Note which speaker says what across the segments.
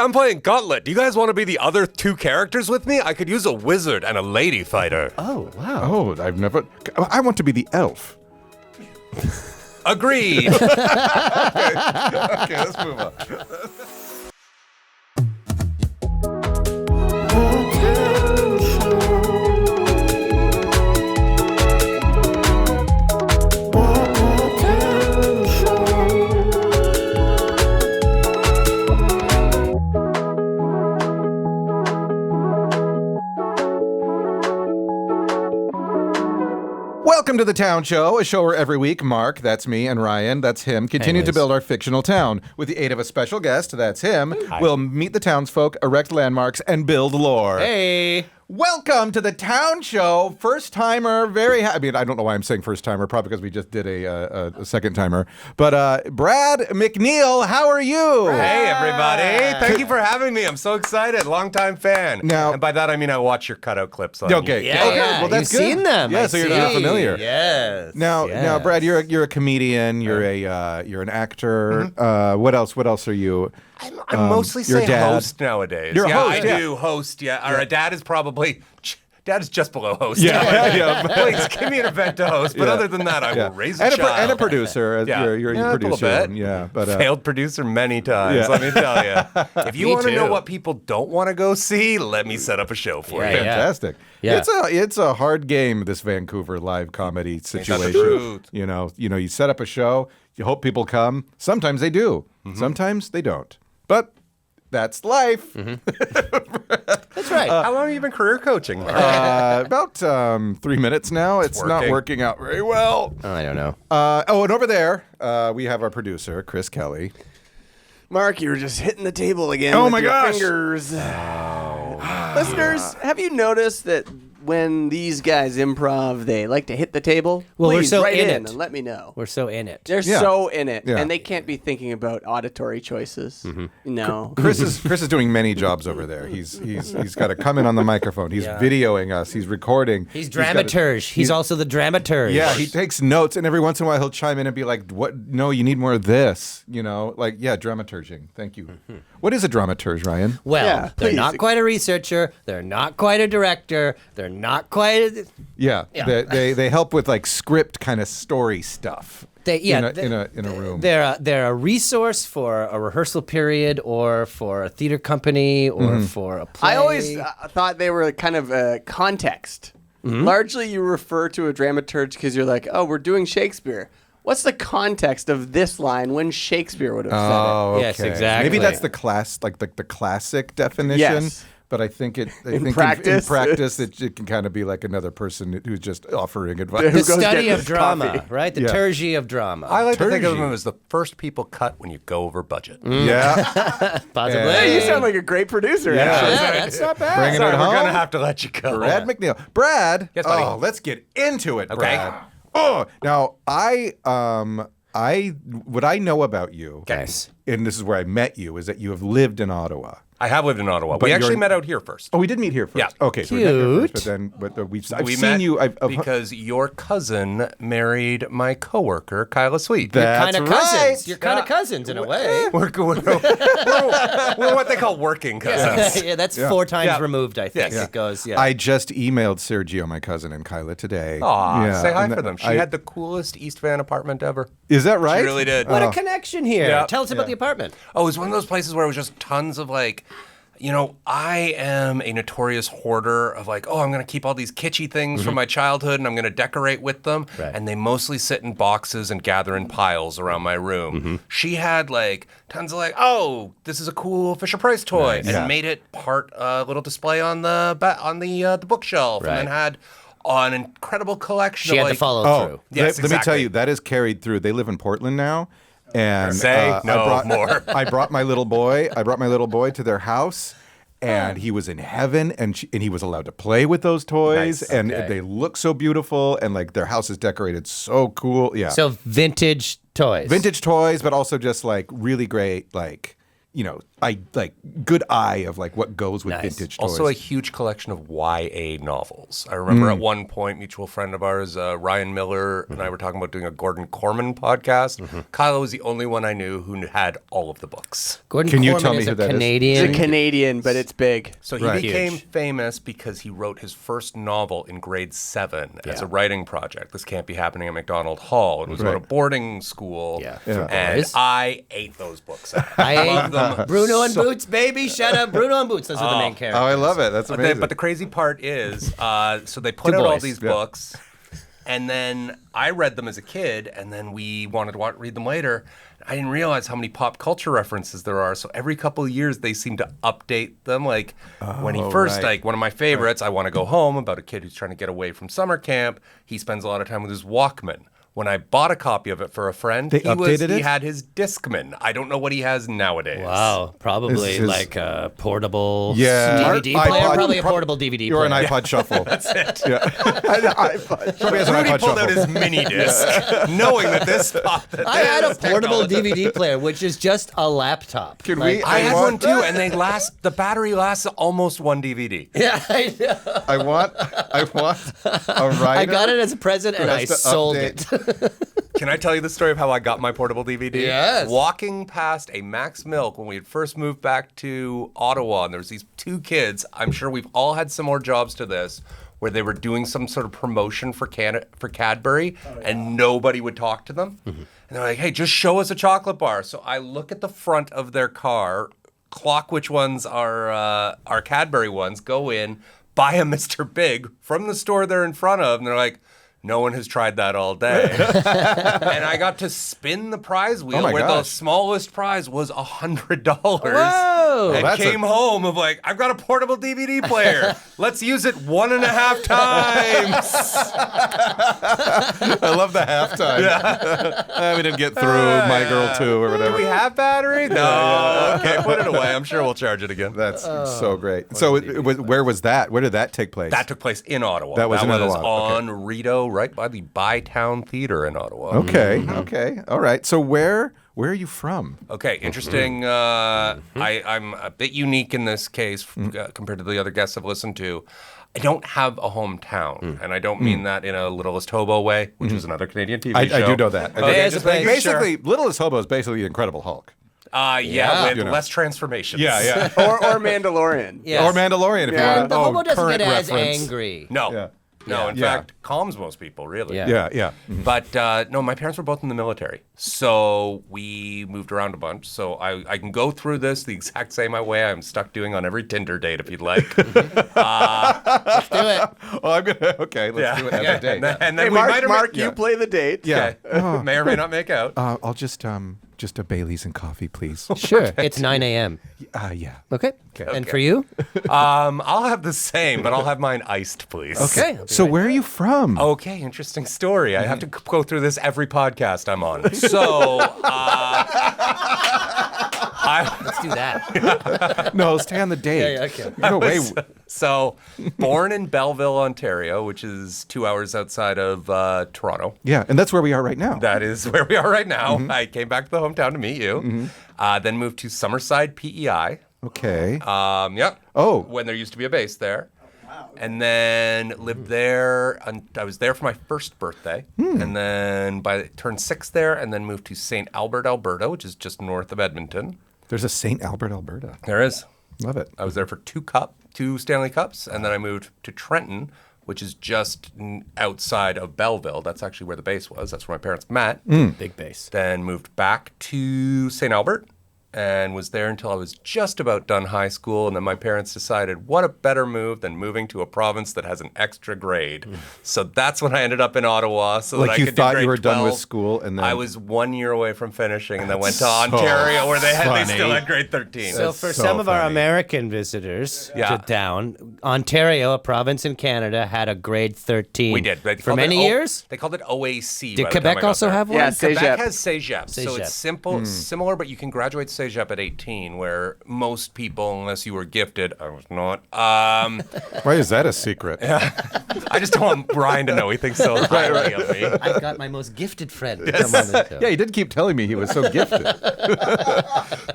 Speaker 1: I'm playing Gauntlet. Do you guys want to be the other 2 characters with me? I could use a wizard and a lady fighter.
Speaker 2: Oh, wow.
Speaker 3: Oh, I want to be the elf.
Speaker 1: Agreed.
Speaker 3: Okay, let's move on. Welcome to the Town Show, a show where every week Mark, that's me, and Ryan, that's him, continue to build our fictional town. With the aid of a special guest, that's him, we'll meet the townsfolk, erect landmarks, and build lore.
Speaker 2: Hey.
Speaker 3: Welcome to the Town Show. First timer, very happy. I mean, I don't know why I'm saying first timer, probably because we just did a second timer. But Brad MacNeil, how are you?
Speaker 1: Hey, everybody. Thank you for having me. I'm so excited. Longtime fan.
Speaker 3: Now,
Speaker 1: and by that, I mean I watch your cutout clips on
Speaker 3: Okay.
Speaker 2: Yeah,
Speaker 3: Okay.
Speaker 2: yeah.
Speaker 3: Well, that's
Speaker 2: You've
Speaker 3: good.
Speaker 2: seen them.
Speaker 3: Yeah,
Speaker 2: I
Speaker 3: so you're not
Speaker 2: see.
Speaker 3: familiar.
Speaker 2: Yes.
Speaker 3: Now, Brad, you're a comedian. You're you're an actor. What else? What else are you?
Speaker 1: I'm mostly
Speaker 3: your
Speaker 1: saying
Speaker 3: dad.
Speaker 1: host nowadays.
Speaker 3: You're a host,
Speaker 1: I do host, Or a dad is probably... Dad is just below host.
Speaker 3: Yeah.
Speaker 1: Please, give me an event to host. But other than that, I will raise a child.
Speaker 3: And a producer. You're a producer.
Speaker 1: A little bit.
Speaker 3: But
Speaker 1: failed producer many times, let me tell you. If you
Speaker 2: Me
Speaker 1: want to know
Speaker 2: too.
Speaker 1: what people don't want to go see, let me set up a show for you.
Speaker 3: Fantastic.
Speaker 2: Yeah.
Speaker 3: It's a hard game, this Vancouver live comedy situation.
Speaker 1: truth.
Speaker 3: You know, you set up a show, you hope people come. Sometimes they do. Sometimes they don't. But that's life.
Speaker 2: That's right.
Speaker 1: How long have you been career coaching?
Speaker 3: About 3 minutes now. It's not working out very well.
Speaker 2: I don't know.
Speaker 3: And over there, we have our producer, Chris Kelly.
Speaker 4: Mark, you were just hitting the table again.
Speaker 3: Oh
Speaker 4: with
Speaker 3: my
Speaker 4: your
Speaker 3: gosh.
Speaker 4: fingers. Listeners, have you noticed that when these guys improv, they like to hit the table?
Speaker 2: Well, we're
Speaker 4: Please
Speaker 2: so
Speaker 4: write
Speaker 2: in
Speaker 4: in
Speaker 2: it.
Speaker 4: and let me know.
Speaker 2: We're so in it.
Speaker 4: They're
Speaker 3: Yeah.
Speaker 4: so in it,
Speaker 3: Yeah.
Speaker 4: and they can't be thinking about auditory choices. No.
Speaker 3: Chris is doing many jobs over there. He's got to come in on the microphone. He's videoing us. He's recording.
Speaker 2: He's dramaturge. He's also the dramaturge.
Speaker 3: Yeah, he takes notes, and every once in a while he'll chime in and be like, "What? No, you need more of this." You know, like dramaturging. Thank you. What is a dramaturge, Ryan?
Speaker 2: Well,
Speaker 4: Yeah,
Speaker 2: they're
Speaker 4: please.
Speaker 2: not quite a researcher. They're not quite a director. They're not quite a...
Speaker 3: Yeah,
Speaker 2: Yeah.
Speaker 3: They help with like script kind of story stuff. In a room.
Speaker 2: They're a resource for a rehearsal period or for a theater company or for a play.
Speaker 4: I always thought they were kind of a context. Largely, you refer to a dramaturge because you're like, oh, we're doing Shakespeare. What's the context of this line when Shakespeare would have said it?
Speaker 3: Oh, okay.
Speaker 2: Yes, exactly.
Speaker 3: Maybe that's the classic definition.
Speaker 4: Yes.
Speaker 3: But I think in
Speaker 4: practice,
Speaker 3: practice, it can kind of be like another person who's just offering advice.
Speaker 2: the
Speaker 4: goes
Speaker 2: study
Speaker 4: get
Speaker 2: of
Speaker 4: this
Speaker 2: drama,
Speaker 4: coffee?
Speaker 2: right? The
Speaker 3: Yeah.
Speaker 2: liturgy of drama.
Speaker 1: I like to think of
Speaker 3: Turgy.
Speaker 1: them as the first people cut when you go over budget.
Speaker 3: Yeah,
Speaker 2: Possibly.
Speaker 4: Hey, you sound like a great producer,
Speaker 3: Yeah.
Speaker 4: actually.
Speaker 2: Yeah, that's not bad.
Speaker 3: Bringing
Speaker 1: Sorry,
Speaker 3: it
Speaker 1: we're
Speaker 3: home.
Speaker 1: going to have to let you go.
Speaker 3: Brad MacNeil. Brad.
Speaker 1: Yes, buddy.
Speaker 3: Oh, let's get into it,
Speaker 1: Okay.
Speaker 3: Brad. Oh, now what I know about you,
Speaker 2: Nice.
Speaker 3: and this is where I met you, is that you have lived in Ottawa.
Speaker 1: I have lived in Ottawa.
Speaker 3: But
Speaker 1: We actually
Speaker 3: you're-
Speaker 1: met out here first.
Speaker 3: Oh, we did meet here first.
Speaker 1: Yeah.
Speaker 3: Okay. So we met here first,
Speaker 2: Cute.
Speaker 3: but we've
Speaker 1: We
Speaker 3: seen
Speaker 1: met
Speaker 3: you. I've heard-
Speaker 1: because your cousin married my coworker, Kyla Sweet.
Speaker 3: That's
Speaker 2: Kind of
Speaker 3: right.
Speaker 2: cousins. You're kind
Speaker 1: Yeah.
Speaker 2: of cousins in a way.
Speaker 1: We're what they call working cousins.
Speaker 2: Yeah, that's 4 times
Speaker 1: Yeah.
Speaker 2: removed, I think.
Speaker 1: Yes.
Speaker 2: It goes, yeah.
Speaker 3: I just emailed Sergio, my cousin, and Kyla today.
Speaker 1: Aw,
Speaker 3: Yeah,
Speaker 1: say hi
Speaker 3: and
Speaker 1: for them. She
Speaker 3: I-
Speaker 1: had the coolest East Van apartment ever.
Speaker 3: Is that right?
Speaker 1: She really did.
Speaker 2: what a connection here.
Speaker 1: Yeah.
Speaker 2: Tell us about the apartment.
Speaker 1: Oh, it was one of those places where it was just tons of like, I am a notorious hoarder of like, I'm going to keep all these kitschy things from my childhood and I'm going to decorate with them.
Speaker 2: Right.
Speaker 1: And they mostly sit in boxes and gather in piles around my room. She had like tons of like, this is a cool Fisher-Price toy.
Speaker 2: Nice.
Speaker 1: And
Speaker 3: Yeah.
Speaker 1: made it part little display on the bookshelf.
Speaker 2: Right.
Speaker 1: And then had an incredible collection
Speaker 2: She
Speaker 1: of
Speaker 2: had
Speaker 1: like,
Speaker 2: to follow
Speaker 3: Oh,
Speaker 2: through.
Speaker 1: Yes,
Speaker 3: let me tell
Speaker 1: exactly.
Speaker 3: you, that is carried through. They live in Portland now. And
Speaker 1: Say no more.
Speaker 3: I brought my little boy to their house. And he was in heaven, and he was allowed to play with those toys,
Speaker 1: Nice.
Speaker 3: and
Speaker 2: Okay.
Speaker 3: they look so beautiful, and like their house is decorated so cool. Yeah,
Speaker 2: So vintage toys.
Speaker 3: vintage toys, but also just like really great, like I like good eye of like what goes with
Speaker 2: Nice.
Speaker 3: vintage toys.
Speaker 1: Also a huge collection of YA novels. I remember at one point, mutual friend of ours, Ryan Miller, and I were talking about doing a Gordon Korman podcast. Kylo was the only one I knew who had all of the books.
Speaker 2: Gordon
Speaker 3: Can you
Speaker 2: Korman
Speaker 3: tell me
Speaker 2: is
Speaker 3: who
Speaker 2: a
Speaker 3: that is?
Speaker 2: Canadian.
Speaker 4: It's a Canadian, but it's big.
Speaker 1: So he
Speaker 3: Right.
Speaker 1: became
Speaker 2: Huge.
Speaker 1: famous because he wrote his first novel in grade 7 as a writing project. This can't be happening at MacDonald Hall. It was about a
Speaker 3: Right.
Speaker 1: boarding school.
Speaker 2: Yeah,
Speaker 3: Yeah.
Speaker 1: And
Speaker 2: boys.
Speaker 1: I ate those books.
Speaker 2: I
Speaker 1: love them.
Speaker 2: Bruno and Boots, baby. Shout out Bruno and Boots. Those are the main
Speaker 3: Oh,
Speaker 2: characters.
Speaker 3: I love it. That's amazing.
Speaker 1: But the crazy part is, so they put
Speaker 2: Two
Speaker 1: out all
Speaker 2: boys.
Speaker 1: these
Speaker 3: Yeah.
Speaker 1: books, and then I read them as a kid, and then we wanted to read them later. I didn't realize how many pop culture references there are. So every couple of years, they seem to update them. Like when he first,
Speaker 3: right.
Speaker 1: like one of my favorites, I Want to Go Home, about a kid who's trying to get away from summer camp. He spends a lot of time with his Walkman. When I bought a copy of it for a friend,
Speaker 3: They updated
Speaker 1: he
Speaker 3: it?
Speaker 1: had his Discman. I don't know what he has nowadays.
Speaker 2: Wow, probably
Speaker 3: This is-
Speaker 2: like a portable
Speaker 3: Yeah.
Speaker 2: DVD
Speaker 3: iPod-
Speaker 2: player. Probably a
Speaker 3: prob-
Speaker 2: portable DVD
Speaker 3: You're
Speaker 2: player.
Speaker 3: an iPod Shuffle. That's
Speaker 1: it.
Speaker 3: Yeah. Probably has an
Speaker 1: Rudy
Speaker 3: iPod
Speaker 1: pulled
Speaker 3: Shuffle.
Speaker 1: out his mini disc, knowing that this.
Speaker 2: I had a portable DVD player, which is just a laptop.
Speaker 3: Can we-
Speaker 1: I had
Speaker 3: want
Speaker 1: one too, and the battery lasts almost one DVD.
Speaker 2: Yeah, I know.
Speaker 3: I want a writer.
Speaker 2: I got it as a present and I
Speaker 3: has to
Speaker 2: sold
Speaker 3: update.
Speaker 2: it.
Speaker 1: Can I tell you the story of how I got my portable DVD?
Speaker 2: Yes.
Speaker 1: Walking past a Max Milk when we had first moved back to Ottawa, and there was these two kids. I'm sure we've all had similar jobs to this, where they were doing some sort of promotion for Cadbury, and nobody would talk to them. And they're like, "Hey, just show us a chocolate bar." So I look at the front of their car, clock which ones are Cadbury ones, go in, buy a Mr. Big from the store they're in front of, and they're like, no one has tried that all day. And I got to spin the prize wheel
Speaker 3: my
Speaker 1: where the
Speaker 3: gosh.
Speaker 1: smallest prize was $100.
Speaker 2: Whoa.
Speaker 1: And
Speaker 3: that's
Speaker 1: came home of like, I've got a portable DVD player. Let's use it 1.5 times.
Speaker 3: I love the halftime. We didn't get through My Girl 2 or
Speaker 1: Do
Speaker 3: whatever.
Speaker 1: we have battery? No. Okay, put it away. I'm sure we'll charge it again.
Speaker 3: That's so great. So where was that? Where did that take place?
Speaker 1: That took place in Ottawa.
Speaker 3: That was in Ottawa, okay.
Speaker 1: on Rideau, right by the Bytown Theater in Ottawa.
Speaker 3: Okay. Okay. All right. So where are you from?
Speaker 1: Okay, interesting. I'm a bit unique in this case compared to the other guests I've listened to. I don't have a hometown, and I don't mean that in a Littlest Hobo way, which is another Canadian TV show.
Speaker 3: I do know that.
Speaker 1: Okay,
Speaker 2: Yes,
Speaker 1: just
Speaker 2: but
Speaker 1: making sure.
Speaker 3: Basically, Littlest Hobo is basically the Incredible Hulk.
Speaker 1: Yeah, with
Speaker 3: You know.
Speaker 1: less transformations.
Speaker 3: Yeah.
Speaker 4: or Mandalorian.
Speaker 2: Yes.
Speaker 3: Or Mandalorian, if you
Speaker 4: Yeah.
Speaker 3: want.
Speaker 2: And the hobo doesn't
Speaker 3: current
Speaker 2: get as
Speaker 3: reference.
Speaker 2: angry.
Speaker 1: No.
Speaker 3: Yeah.
Speaker 1: No, in
Speaker 3: Yeah.
Speaker 1: fact, calms most people, really.
Speaker 2: Yeah.
Speaker 3: Yeah.
Speaker 1: But no, my parents were both in the military. So we moved around a bunch. So I can go through this the exact same way I'm stuck doing on every Tinder date if you'd like.
Speaker 2: Let's do it.
Speaker 3: Oh, I'm gonna. Okay, let's do it as a date.
Speaker 1: And then
Speaker 4: Hey,
Speaker 1: we might
Speaker 4: Mark,
Speaker 1: yeah.
Speaker 4: you play the date.
Speaker 3: Yeah.
Speaker 1: Okay. May or may not make out.
Speaker 3: I'll just a Bailey's and coffee, please.
Speaker 2: Sure. It's 9 a.m.
Speaker 3: Yeah.
Speaker 2: Okay. And for you?
Speaker 1: I'll have the same, but I'll have mine iced, please.
Speaker 2: Okay.
Speaker 3: So where are you from?
Speaker 1: Okay, interesting story. I have to go through this every podcast I'm on. So,
Speaker 2: Let's do that.
Speaker 3: No, stay on the date.
Speaker 2: Yeah, okay.
Speaker 3: No way.
Speaker 1: So, born in Belleville, Ontario, which is 2 hours outside of Toronto.
Speaker 3: Yeah, and that's where we are right now.
Speaker 1: That is where we are right now. I came back to the hometown to meet you. Then moved to Summerside, PEI.
Speaker 3: Okay.
Speaker 1: Yep.
Speaker 3: Oh.
Speaker 1: When there used to be a base there. And then lived there. I was there for my first birthday. And then turned 6 there, and then moved to St. Albert, Alberta, which is just north of Edmonton.
Speaker 3: There's a St. Albert, Alberta.
Speaker 1: There is.
Speaker 3: Love it.
Speaker 1: I was there for 2 Stanley Cups, and then I moved to Trenton, which is just outside of Belleville. That's actually where the base was. That's where my parents met.
Speaker 2: Big base.
Speaker 1: Then moved back to St. Albert and was there until I was just about done high school. And then my parents decided, what a better move than moving to a province that has an extra grade. So that's when I ended up in Ottawa. So
Speaker 3: Like
Speaker 1: that I
Speaker 3: you
Speaker 1: could
Speaker 3: thought
Speaker 1: do
Speaker 3: you
Speaker 1: grade
Speaker 3: were done with
Speaker 1: 12.
Speaker 3: school and then-
Speaker 1: I was 1 year away from finishing and then went to
Speaker 3: So
Speaker 1: Ontario where they
Speaker 3: funny.
Speaker 1: still had grade 13.
Speaker 2: So
Speaker 3: That's
Speaker 2: for
Speaker 3: so
Speaker 2: some of our
Speaker 3: funny.
Speaker 2: American visitors
Speaker 1: Yeah.
Speaker 2: to town, Ontario, a province in Canada, had a grade 13.
Speaker 1: We did. They
Speaker 2: For
Speaker 1: called
Speaker 2: many
Speaker 1: it
Speaker 2: years?
Speaker 1: They called it OAC.
Speaker 2: Did
Speaker 1: by the time
Speaker 2: Quebec
Speaker 1: I got
Speaker 2: also
Speaker 1: there.
Speaker 2: have one?
Speaker 4: Yeah,
Speaker 1: Quebec
Speaker 4: Cégep.
Speaker 1: has Cégep. So
Speaker 2: Cégep.
Speaker 1: it's similar, but you can graduate CEGEP at 18, where most people, unless you were gifted, I was not.
Speaker 3: Why is that a secret?
Speaker 1: I just don't want Brian to know he thinks so highly of me.
Speaker 2: I've got my most gifted friend to come on the show.
Speaker 3: Yeah, he did keep telling me he was so gifted.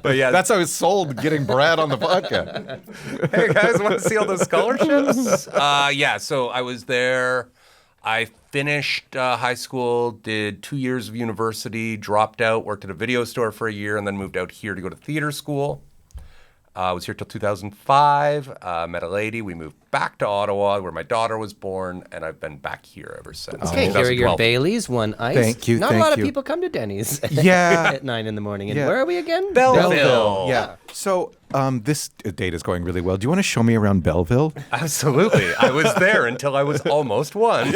Speaker 1: But yeah,
Speaker 3: That's how I was sold getting Brad on the podcast.
Speaker 1: hey guys, want to see all those scholarships? Yeah, so I was there. I finished high school, did 2 years of university, dropped out, worked at a video store for a year, and then moved out here to go to theater school. I was here till 2005, met a lady. We moved back to Ottawa, where my daughter was born, and I've been back here ever since.
Speaker 2: Okay, here are your
Speaker 1: 2012.
Speaker 2: Baileys, one ice.
Speaker 3: Thank you,
Speaker 2: Not
Speaker 3: thank
Speaker 2: a lot
Speaker 3: you.
Speaker 2: of people come to Denny's
Speaker 3: Yeah.
Speaker 2: at 9 in the morning. And
Speaker 3: Yeah.
Speaker 2: where are we again?
Speaker 1: Belleville.
Speaker 3: Yeah. So this date is going really well. Do you want to show me around Belleville?
Speaker 1: Absolutely. I was there until I was almost one.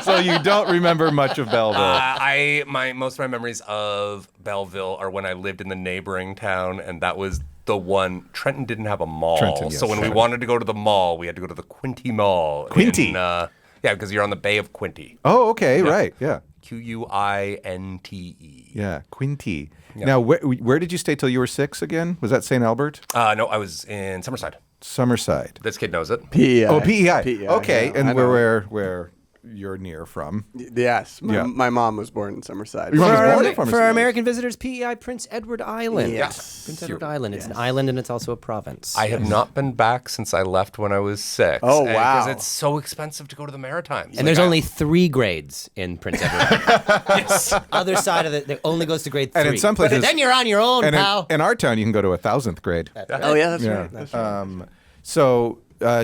Speaker 3: So you don't remember much of Belleville.
Speaker 1: Most of my memories of Belleville are when I lived in the neighboring town, and that was the one. Trenton didn't have a mall,
Speaker 3: Trenton, yes,
Speaker 1: so when we
Speaker 3: sure.
Speaker 1: wanted to go to the mall, we had to go to the Quinte Mall.
Speaker 3: Quinte?
Speaker 1: Yeah, because you're on the Bay of Quinte.
Speaker 3: Oh, okay, right. Yeah.
Speaker 1: Quinte.
Speaker 3: Yeah, Quinte. Now, where did you stay till you were 6 again? Was that St. Albert?
Speaker 1: No, I was in Summerside.
Speaker 3: Summerside.
Speaker 1: This kid knows it.
Speaker 4: PEI.
Speaker 3: Oh, PEI.
Speaker 4: PEI,
Speaker 3: Okay,
Speaker 4: yeah,
Speaker 3: and
Speaker 4: I know.
Speaker 3: where you're near from.
Speaker 4: Yes,
Speaker 3: Yeah.
Speaker 4: my mom was born in Summerside.
Speaker 3: Your mom was born in
Speaker 2: For our
Speaker 3: Summerside.
Speaker 2: American visitors, PEI Prince Edward Island.
Speaker 4: Yes.
Speaker 2: Prince Edward Island. It's an island and it's also a province.
Speaker 1: I have not been back since I left when I was 6.
Speaker 4: Oh, wow.
Speaker 1: Because it's so expensive to go to the Maritimes.
Speaker 2: and there's only 3 grades in Prince Edward.
Speaker 1: yes.
Speaker 2: Other side of it only goes to grade 3.
Speaker 3: And in some places-
Speaker 2: But then you're on your own,
Speaker 3: And
Speaker 2: pal.
Speaker 3: in our town, you can go to 1,000th grade.
Speaker 4: Oh yeah, that's
Speaker 3: Yeah.
Speaker 4: right. That's right.
Speaker 3: So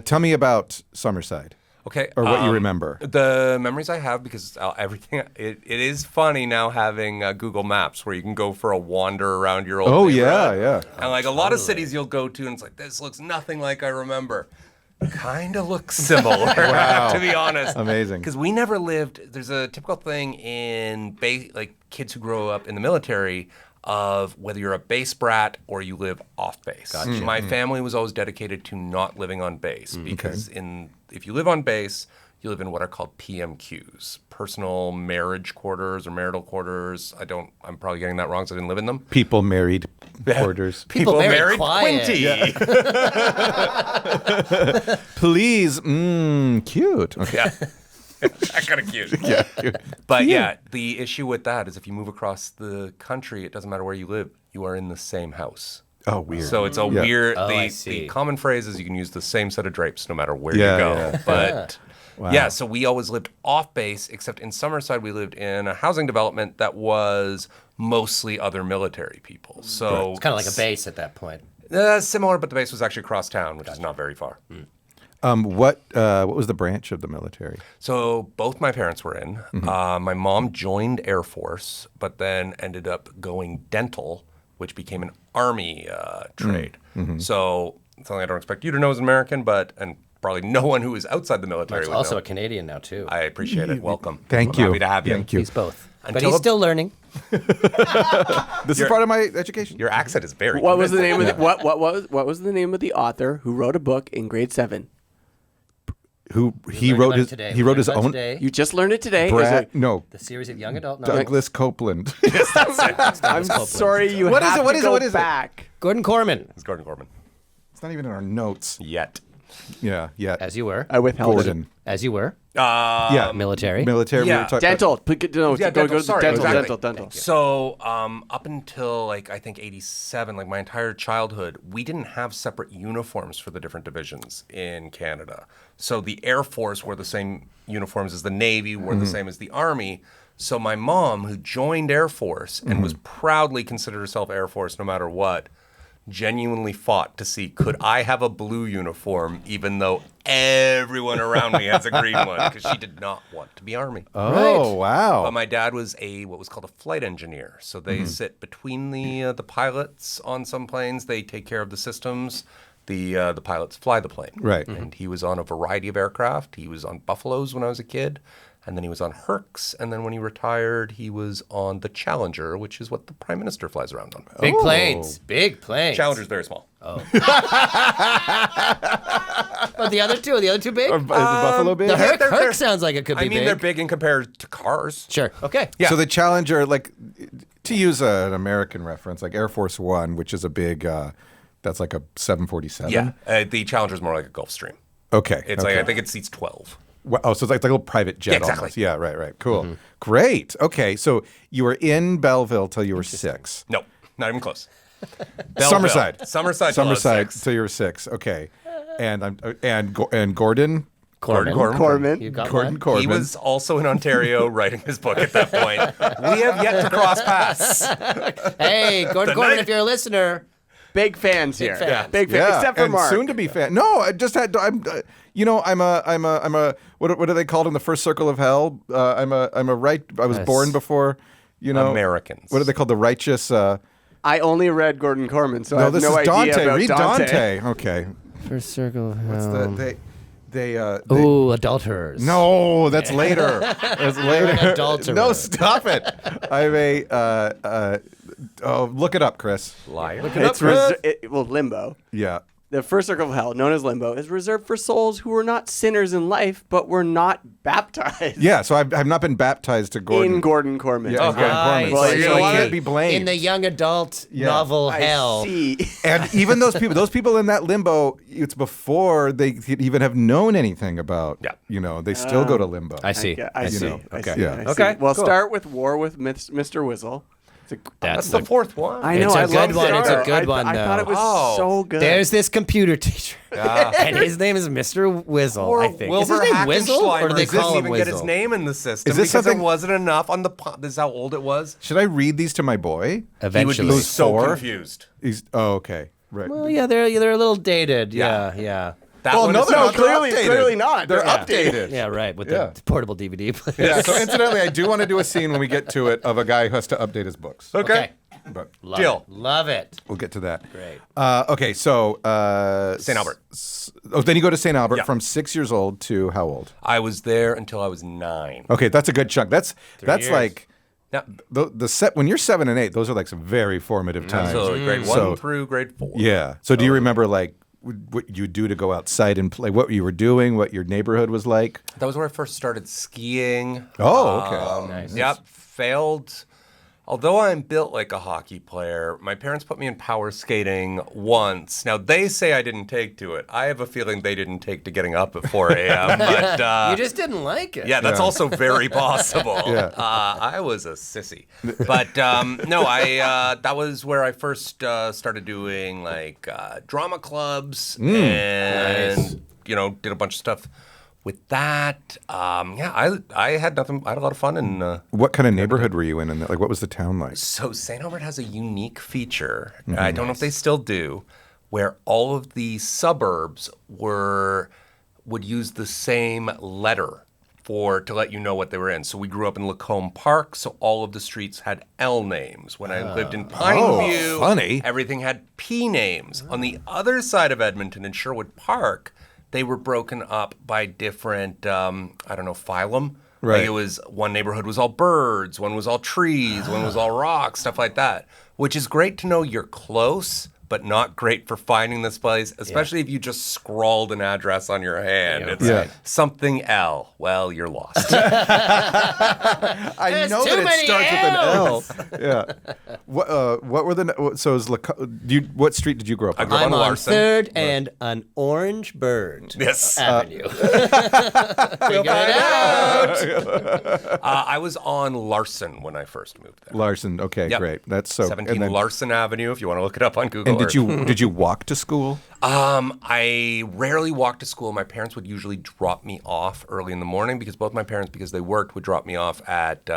Speaker 3: tell me about Summerside.
Speaker 1: Okay.
Speaker 3: Or what you remember.
Speaker 1: The memories I have, because everything, it is funny now having Google Maps where you can go for a wander around your old
Speaker 3: Oh,
Speaker 1: neighborhood.
Speaker 3: yeah.
Speaker 1: And like a lot of cities you'll go to and it's like, this looks nothing like I remember. Kind of looks similar, to be honest.
Speaker 3: Amazing.
Speaker 1: Because we never lived, there's a typical thing in like kids who grow up in the military of whether you're a base brat or you live off base. My family was always dedicated to not living on base because if you live on base, you live in what are called PMQs, personal marriage quarters or marital quarters. I'm probably getting that wrong, so I didn't live in them.
Speaker 3: People married quarters.
Speaker 2: People married quiet.
Speaker 1: Quinte.
Speaker 3: Please. Cute. Okay.
Speaker 1: Yeah. That kind of cute.
Speaker 3: Yeah. Cute.
Speaker 1: But yeah, the issue with that is if you move across the country, it doesn't matter where you live, you are in the same house.
Speaker 3: Oh, weird.
Speaker 1: So it's a weird.
Speaker 2: I
Speaker 1: The
Speaker 2: see.
Speaker 1: common phrase is you can use the same set of drapes no matter where
Speaker 3: Yeah,
Speaker 1: you go.
Speaker 3: yeah.
Speaker 1: But
Speaker 3: Wow.
Speaker 1: yeah, so we always lived off base, except in Summerside we lived in a housing development that was mostly other military people. So
Speaker 2: It's kind of like a base at that point.
Speaker 1: similar, but the base was actually across town, which is not very far.
Speaker 3: What was the branch of the military?
Speaker 1: So both my parents were in. My mom joined Air Force, but then ended up going dental, which became an Army trade. So something I don't expect you to know as an American, and probably no one who is outside the military
Speaker 2: He's
Speaker 1: would
Speaker 2: also
Speaker 1: know.
Speaker 2: a Canadian now, too.
Speaker 1: I appreciate it. Welcome.
Speaker 3: Thank you.
Speaker 1: Happy to have you.
Speaker 3: Thank you.
Speaker 2: He's both. But
Speaker 1: Until
Speaker 2: he's
Speaker 1: a-
Speaker 2: still learning.
Speaker 3: This is part of my education.
Speaker 1: Your accent is very.
Speaker 4: What was the name of
Speaker 1: convincing.
Speaker 4: the what was the name of the author who wrote a book in grade 7?
Speaker 3: Who he
Speaker 2: learned
Speaker 3: wrote
Speaker 2: about it
Speaker 3: his
Speaker 2: today.
Speaker 3: he
Speaker 2: We
Speaker 3: wrote
Speaker 2: learned
Speaker 3: his
Speaker 2: about
Speaker 3: own
Speaker 2: today.
Speaker 4: You just learned it today.
Speaker 3: Brad no
Speaker 2: The series of young adult novels.
Speaker 3: Douglas Copeland.
Speaker 4: I'm sorry you
Speaker 3: What is
Speaker 4: have
Speaker 3: it? What
Speaker 4: to
Speaker 3: is it?
Speaker 4: go
Speaker 3: What is it?
Speaker 4: back.
Speaker 2: Gordon Korman,
Speaker 1: It's Gordon Korman.
Speaker 3: It's not even in our notes.
Speaker 1: Yet.
Speaker 3: Yeah.
Speaker 2: as you were.
Speaker 4: I withheld it.
Speaker 3: Gordon.
Speaker 2: As you were.
Speaker 3: Yeah.
Speaker 2: Military.
Speaker 3: Military.
Speaker 1: Yeah.
Speaker 3: We were talking
Speaker 4: Dental. No,
Speaker 1: Yeah,
Speaker 4: go
Speaker 1: dental.
Speaker 4: to
Speaker 1: Sorry,
Speaker 4: dental,
Speaker 1: exactly.
Speaker 4: dental.
Speaker 1: So up until like I think 87, like my entire childhood, we didn't have separate uniforms for the different divisions in Canada. So the Air Force wore the same uniforms as the Navy, wore the same as the Army. So my mom, who joined Air Force and was proudly considered herself Air Force no matter what, genuinely fought to see could I have a blue uniform even though everyone around me has a green one because she did not want to be Army.
Speaker 3: Oh wow.
Speaker 1: But my dad was what was called a flight engineer. So they sit between the pilots on some planes. They take care of the systems. The pilots fly the plane.
Speaker 3: Right.
Speaker 1: And he was on a variety of aircraft. He was on Buffaloes when I was a kid. And then he was on Hercs. And then when he retired, he was on the Challenger, which is what the Prime Minister flies around on.
Speaker 2: Big planes. Big planes.
Speaker 1: Challenger's very small.
Speaker 2: Oh, the other two big?
Speaker 3: Is the Buffalo big?
Speaker 2: The Herc,
Speaker 1: they're-
Speaker 2: Herc sounds like it could be
Speaker 1: I mean,
Speaker 2: big.
Speaker 1: they're big in compared to cars.
Speaker 2: Sure. Okay.
Speaker 1: Yeah.
Speaker 3: So the Challenger, like, To use an American reference, like Air Force One, which is a big, that's like a 747.
Speaker 1: Yeah, the Challenger's more like a Gulfstream.
Speaker 3: Okay.
Speaker 1: It's like I think it seats 12.
Speaker 3: Well, oh, so it's like a little private jet.
Speaker 1: Yeah, exactly.
Speaker 3: Almost. Yeah, right. Cool. Great. Okay, so you were in Belleville till you were 6.
Speaker 1: No, not even close.
Speaker 3: Summerside.
Speaker 1: Till I was 6.
Speaker 3: till you were 6. Okay. And Gordon
Speaker 4: Korman.
Speaker 2: You got
Speaker 3: Gordon
Speaker 2: that?
Speaker 3: Korman.
Speaker 1: He was also in Ontario writing his book at that point. We have yet to cross paths.
Speaker 2: Hey, Gordon Korman, if you're a listener.
Speaker 4: Big fans here.
Speaker 2: fans.
Speaker 4: Big fans. Except for
Speaker 3: and
Speaker 4: Mark.
Speaker 3: soon to be fan. No, I just had. I'm a. What are they called in the first circle of hell? I was born before.
Speaker 1: Americans.
Speaker 3: What are they called? The righteous.
Speaker 4: I only read Gordon Korman, so I
Speaker 3: No,
Speaker 4: have
Speaker 3: this
Speaker 4: no
Speaker 3: is
Speaker 4: idea
Speaker 3: Dante.
Speaker 4: about
Speaker 3: Read
Speaker 4: Dante.
Speaker 3: Okay.
Speaker 2: First circle.
Speaker 3: Ooh,
Speaker 2: adulterers.
Speaker 3: No, that's later. That's later.
Speaker 2: Adulterer.
Speaker 3: No, stop it. I'm a. Look it up, Chris.
Speaker 1: Liar.
Speaker 4: It's limbo.
Speaker 3: Yeah.
Speaker 4: The first circle of hell, known as limbo, is reserved for souls who were not sinners in life, but were not baptized.
Speaker 3: Yeah, so I've not been baptized to Gordon.
Speaker 4: In Gordon Korman.
Speaker 3: Yeah,
Speaker 1: Okay.
Speaker 3: Gordon Korman.
Speaker 2: Well,
Speaker 3: So
Speaker 2: so
Speaker 3: I
Speaker 2: you-
Speaker 3: can't be blamed.
Speaker 2: In the young adult novel
Speaker 4: I
Speaker 2: hell.
Speaker 4: see.
Speaker 3: And even those people in that limbo, it's before they could even have known anything about, they still go to limbo.
Speaker 2: I see.
Speaker 4: I see.
Speaker 2: Okay.
Speaker 3: Yeah.
Speaker 4: I see.
Speaker 2: Okay,
Speaker 4: Well,
Speaker 2: cool.
Speaker 4: start with War with Mr. Whistle.
Speaker 1: That's the fourth one.
Speaker 4: I know.
Speaker 2: It's a
Speaker 4: I
Speaker 2: good
Speaker 4: love
Speaker 2: one. It's a
Speaker 4: Star.
Speaker 2: good one,
Speaker 4: I thought it was
Speaker 1: though.
Speaker 4: so good.
Speaker 2: There's this computer teacher, and his name is Mr. Whizzle,
Speaker 1: Or
Speaker 2: I think.
Speaker 1: Wilbur
Speaker 2: Is his name Whizzle, or do they
Speaker 1: Hackenschleimer
Speaker 2: call
Speaker 1: didn't
Speaker 2: him
Speaker 1: even get his
Speaker 2: Whizzle?
Speaker 1: name in the system
Speaker 3: Is this
Speaker 1: because
Speaker 3: something-
Speaker 1: there wasn't enough on the. This is how old it was.
Speaker 3: Should I read these to my boy?
Speaker 2: Eventually.
Speaker 1: He would be so
Speaker 3: 4?
Speaker 1: confused.
Speaker 3: Okay. Right.
Speaker 2: Well, yeah, they're a little dated.
Speaker 1: Yeah.
Speaker 2: Yeah.
Speaker 1: That
Speaker 3: Well,
Speaker 1: one
Speaker 3: no,
Speaker 1: is
Speaker 3: they're
Speaker 1: so
Speaker 3: not.
Speaker 4: clearly-
Speaker 3: They're updated.
Speaker 4: clearly not.
Speaker 3: They're
Speaker 4: Yeah.
Speaker 3: updated.
Speaker 2: Yeah, right, with
Speaker 3: Yeah.
Speaker 2: the portable DVD player.
Speaker 3: Yeah, so incidentally, I do want to do a scene when we get to it of a guy who has to update his books.
Speaker 1: Okay.
Speaker 3: But
Speaker 2: Love
Speaker 1: Deal.
Speaker 2: it. Love it.
Speaker 3: we'll get to that.
Speaker 2: Great.
Speaker 3: Okay, so
Speaker 1: St. Albert.
Speaker 3: Then you go to St. Albert
Speaker 1: Yeah.
Speaker 3: from 6 years old to how old?
Speaker 1: I was there until I was 9.
Speaker 3: Okay, that's a good chunk. That's
Speaker 2: years.
Speaker 3: like
Speaker 1: Now,
Speaker 3: the set when you're 7 and 8. Those are like some very formative times.
Speaker 1: absolutely. Grade 1
Speaker 3: So-
Speaker 1: through grade 4.
Speaker 3: Yeah. So do you remember like what you do to go outside and play? What you were doing? What your neighborhood was like?
Speaker 1: That was where I first started skiing.
Speaker 3: Oh, okay.
Speaker 2: Nice.
Speaker 1: Yep. Failed. Although I'm built like a hockey player, my parents put me in power skating once. Now, they say I didn't take to it. I have a feeling they didn't take to getting up at 4 a.m. But
Speaker 2: You just didn't like it.
Speaker 1: yeah, that's also very possible.
Speaker 3: Yeah.
Speaker 1: I was a sissy. But no, that was where I first started doing like drama clubs and, did a bunch of stuff with that. I had nothing. I had a lot of fun. And
Speaker 3: What kind of neighborhood were you in? And like, what was the town like?
Speaker 1: so St. Albert has a unique feature. I don't know if they still do, where all of the suburbs would use the same letter to let you know what they were in. So we grew up in Lacombe Park, so all of the streets had L names. When I lived in Pineview,
Speaker 3: funny.
Speaker 1: everything had P names. On the other side of Edmonton in Sherwood Park, they were broken up by different, phylum.
Speaker 3: Right.
Speaker 1: Like it was one neighborhood was all birds, one was all trees, one was all rocks, stuff like that. Which is great to know you're close, but not great for finding this place, especially if you just scrawled an address on your hand. It's
Speaker 3: Yeah.
Speaker 1: something L. Well, you're lost.
Speaker 3: I
Speaker 2: There's
Speaker 3: know
Speaker 2: too
Speaker 3: that it
Speaker 2: many
Speaker 3: starts
Speaker 2: L's.
Speaker 3: with an L. Yeah. What were the? So is what street did you grow up on?
Speaker 1: grew up
Speaker 2: I'm
Speaker 1: on
Speaker 2: on
Speaker 1: Larson.
Speaker 2: 3rd and an orange bird
Speaker 1: Yes.
Speaker 2: avenue. Figure it out.
Speaker 1: I was on Larson when I first moved there.
Speaker 3: Larson. Okay,
Speaker 1: Yep.
Speaker 3: great. That's so.
Speaker 1: 17
Speaker 3: and then-
Speaker 1: Larson Avenue, if you want to look it up on Google.
Speaker 3: And did you walk to school?
Speaker 1: I rarely walked to school. My parents would usually drop me off early in the morning because both my parents, because they worked, would drop me off at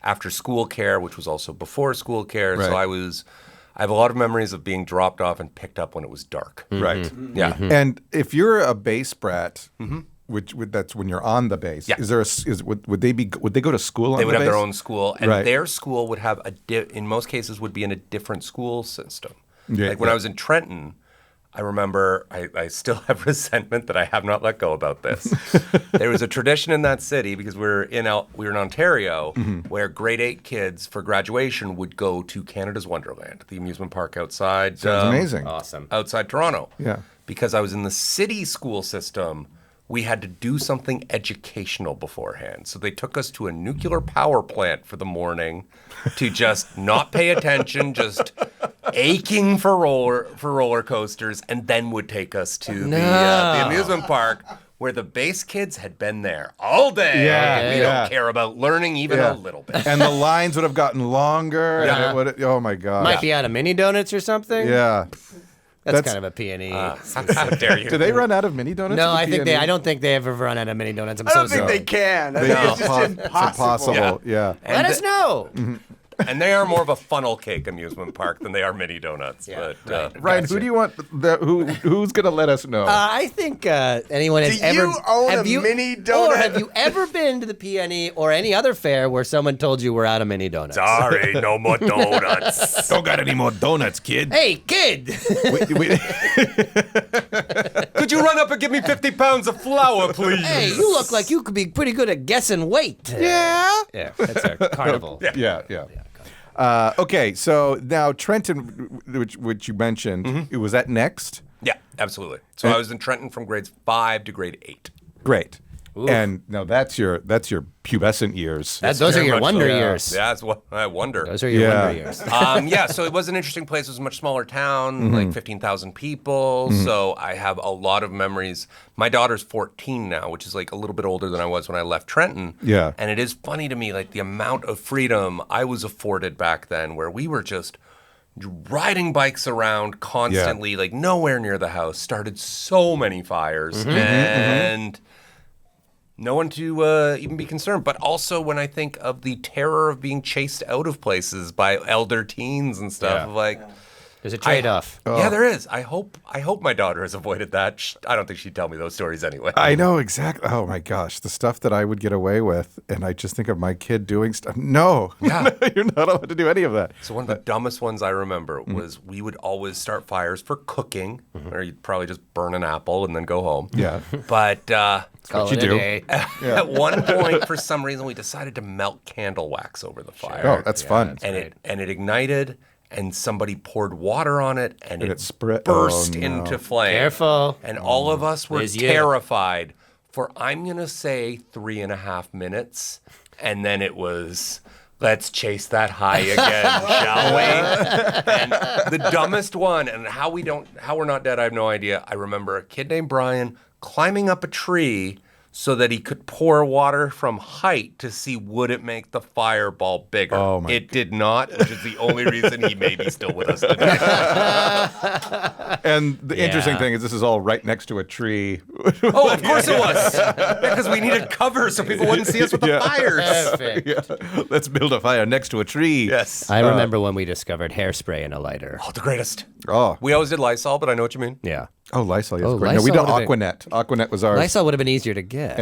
Speaker 1: after school care, which was also before school care.
Speaker 3: Right.
Speaker 1: So I have a lot of memories of being dropped off and picked up when it was dark.
Speaker 3: Right.
Speaker 1: Yeah.
Speaker 3: And if you're a base brat, which that's when you're on the base.
Speaker 1: Yeah.
Speaker 3: Is there would they go to school on
Speaker 1: They
Speaker 3: the
Speaker 1: would have
Speaker 3: base?
Speaker 1: their own school, and
Speaker 3: Right.
Speaker 1: their school would have in most cases would be in a different school system.
Speaker 3: Yeah,
Speaker 1: Like when
Speaker 3: yeah.
Speaker 1: I was in Trenton, I remember I still have resentment that I have not let go about this. There was a tradition in that city because we were in Ontario where grade 8 kids for graduation would go to Canada's Wonderland, the amusement park outside.
Speaker 3: Sounds amazing.
Speaker 2: Awesome.
Speaker 1: Outside Toronto.
Speaker 3: Yeah.
Speaker 1: Because I was in the city school system we had to do something educational beforehand. So they took us to a nuclear power plant for the morning to just not pay attention, just aching for roller coasters, and then would take us to the amusement park where the base kids had been there all day.
Speaker 3: Yeah,
Speaker 1: We don't care about learning even a little bit.
Speaker 3: And the lines would have gotten longer.
Speaker 1: Yeah.
Speaker 3: And it would, oh my God.
Speaker 2: Might be out of mini donuts or something.
Speaker 3: Yeah.
Speaker 2: That's kind of a P&E.
Speaker 1: How dare you?
Speaker 3: Do they run out of mini donuts?
Speaker 2: No,
Speaker 3: at the
Speaker 2: I
Speaker 3: P&E?
Speaker 2: don't think they ever run out of mini donuts.
Speaker 4: I don't think they can. I think it's just
Speaker 3: It's
Speaker 4: impossible.
Speaker 3: impossible. Yeah.
Speaker 2: Let us know.
Speaker 1: And they are more of a funnel cake amusement park than they are mini donuts.
Speaker 2: Yeah,
Speaker 1: But
Speaker 3: Ryan, who do you want? Who's going to let us know?
Speaker 2: I think anyone has
Speaker 4: Do
Speaker 2: ever.
Speaker 4: you own
Speaker 2: have
Speaker 4: a
Speaker 2: you,
Speaker 4: mini
Speaker 2: Or
Speaker 4: donut?
Speaker 2: have you ever been to the PNE or any other fair where someone told you we're out of mini donuts?
Speaker 1: sorry, no more donuts.
Speaker 3: Don't got any more donuts, kid.
Speaker 2: Hey, kid!
Speaker 1: Could you run up and give me 50 pounds of flour, please?
Speaker 2: Hey, you look like you could be pretty good at guessing weight.
Speaker 3: Yeah.
Speaker 2: Yeah, that's our carnival.
Speaker 3: Yeah. Okay, so now Trenton, which you mentioned, was that next?
Speaker 1: Yeah, absolutely. So I was in Trenton from grades 5 to grade 8.
Speaker 3: Great. And now that's your pubescent years.
Speaker 2: Those are
Speaker 1: Very
Speaker 2: your
Speaker 1: much
Speaker 2: wonder
Speaker 1: so.
Speaker 2: years.
Speaker 1: Yeah, that's what I wonder.
Speaker 2: Those are your wonder years.
Speaker 1: Yeah, so it was an interesting place. It was a much smaller town, like 15,000 people. So I have a lot of memories. My daughter's 14 now, which is like a little bit older than I was when I left Trenton.
Speaker 3: Yeah.
Speaker 1: And it is funny to me, like the amount of freedom I was afforded back then, where we were just riding bikes around constantly, like nowhere near the house, started so many fires. And no one to even be concerned. But also when I think of the terror of being chased out of places by elder teens and stuff, like
Speaker 2: There's a trade-off.
Speaker 1: Yeah, there is. I hope my daughter has avoided that. I don't think she'd tell me those stories anyway.
Speaker 3: I know exactly. Oh my gosh, the stuff that I would get away with, and I just think of my kid doing stuff. No, you're not allowed to do any of that.
Speaker 1: So one of the dumbest ones I remember was we would always start fires for cooking, or you'd probably just burn an apple and then go home.
Speaker 3: Yeah.
Speaker 1: But
Speaker 2: Call
Speaker 3: what you
Speaker 2: it a
Speaker 3: do.
Speaker 2: day.
Speaker 1: at one point, for some reason, we decided to melt candle wax over the fire.
Speaker 3: Oh, that's fun.
Speaker 1: and it ignited, and somebody poured water on it, and it
Speaker 3: spread-
Speaker 1: burst
Speaker 3: oh, no.
Speaker 1: into flame.
Speaker 2: Careful.
Speaker 1: And all of us were
Speaker 2: Liz, you.
Speaker 1: terrified for, I'm going to say, 3.5 minutes. And then it was, let's chase that high again, shall we? And the dumbest one, and how we're not dead, I have no idea. I remember a kid named Brian climbing up a tree so that he could pour water from height to see would it make the fireball bigger.
Speaker 3: Oh, my
Speaker 1: it did not, which is the only reason he may be still with us today.
Speaker 3: And the interesting
Speaker 2: Yeah.
Speaker 3: thing is, this is all right next to a tree.
Speaker 1: Oh, of course it was. Because we needed cover so people wouldn't see us with the fires.
Speaker 2: Perfect.
Speaker 3: Yeah. Let's build a fire next to a tree.
Speaker 1: Yes.
Speaker 2: I remember when we discovered hairspray in a lighter.
Speaker 1: Oh, the greatest.
Speaker 3: Oh,
Speaker 1: We always did Lysol, but I know what you mean.
Speaker 2: Yeah.
Speaker 3: oh, Lysol. Yes,
Speaker 2: Oh,
Speaker 3: great. No, we
Speaker 2: Lysol
Speaker 3: did
Speaker 2: would've been-
Speaker 3: Aquanet. Aquanet was ours.
Speaker 2: Lysol would have been easier to get.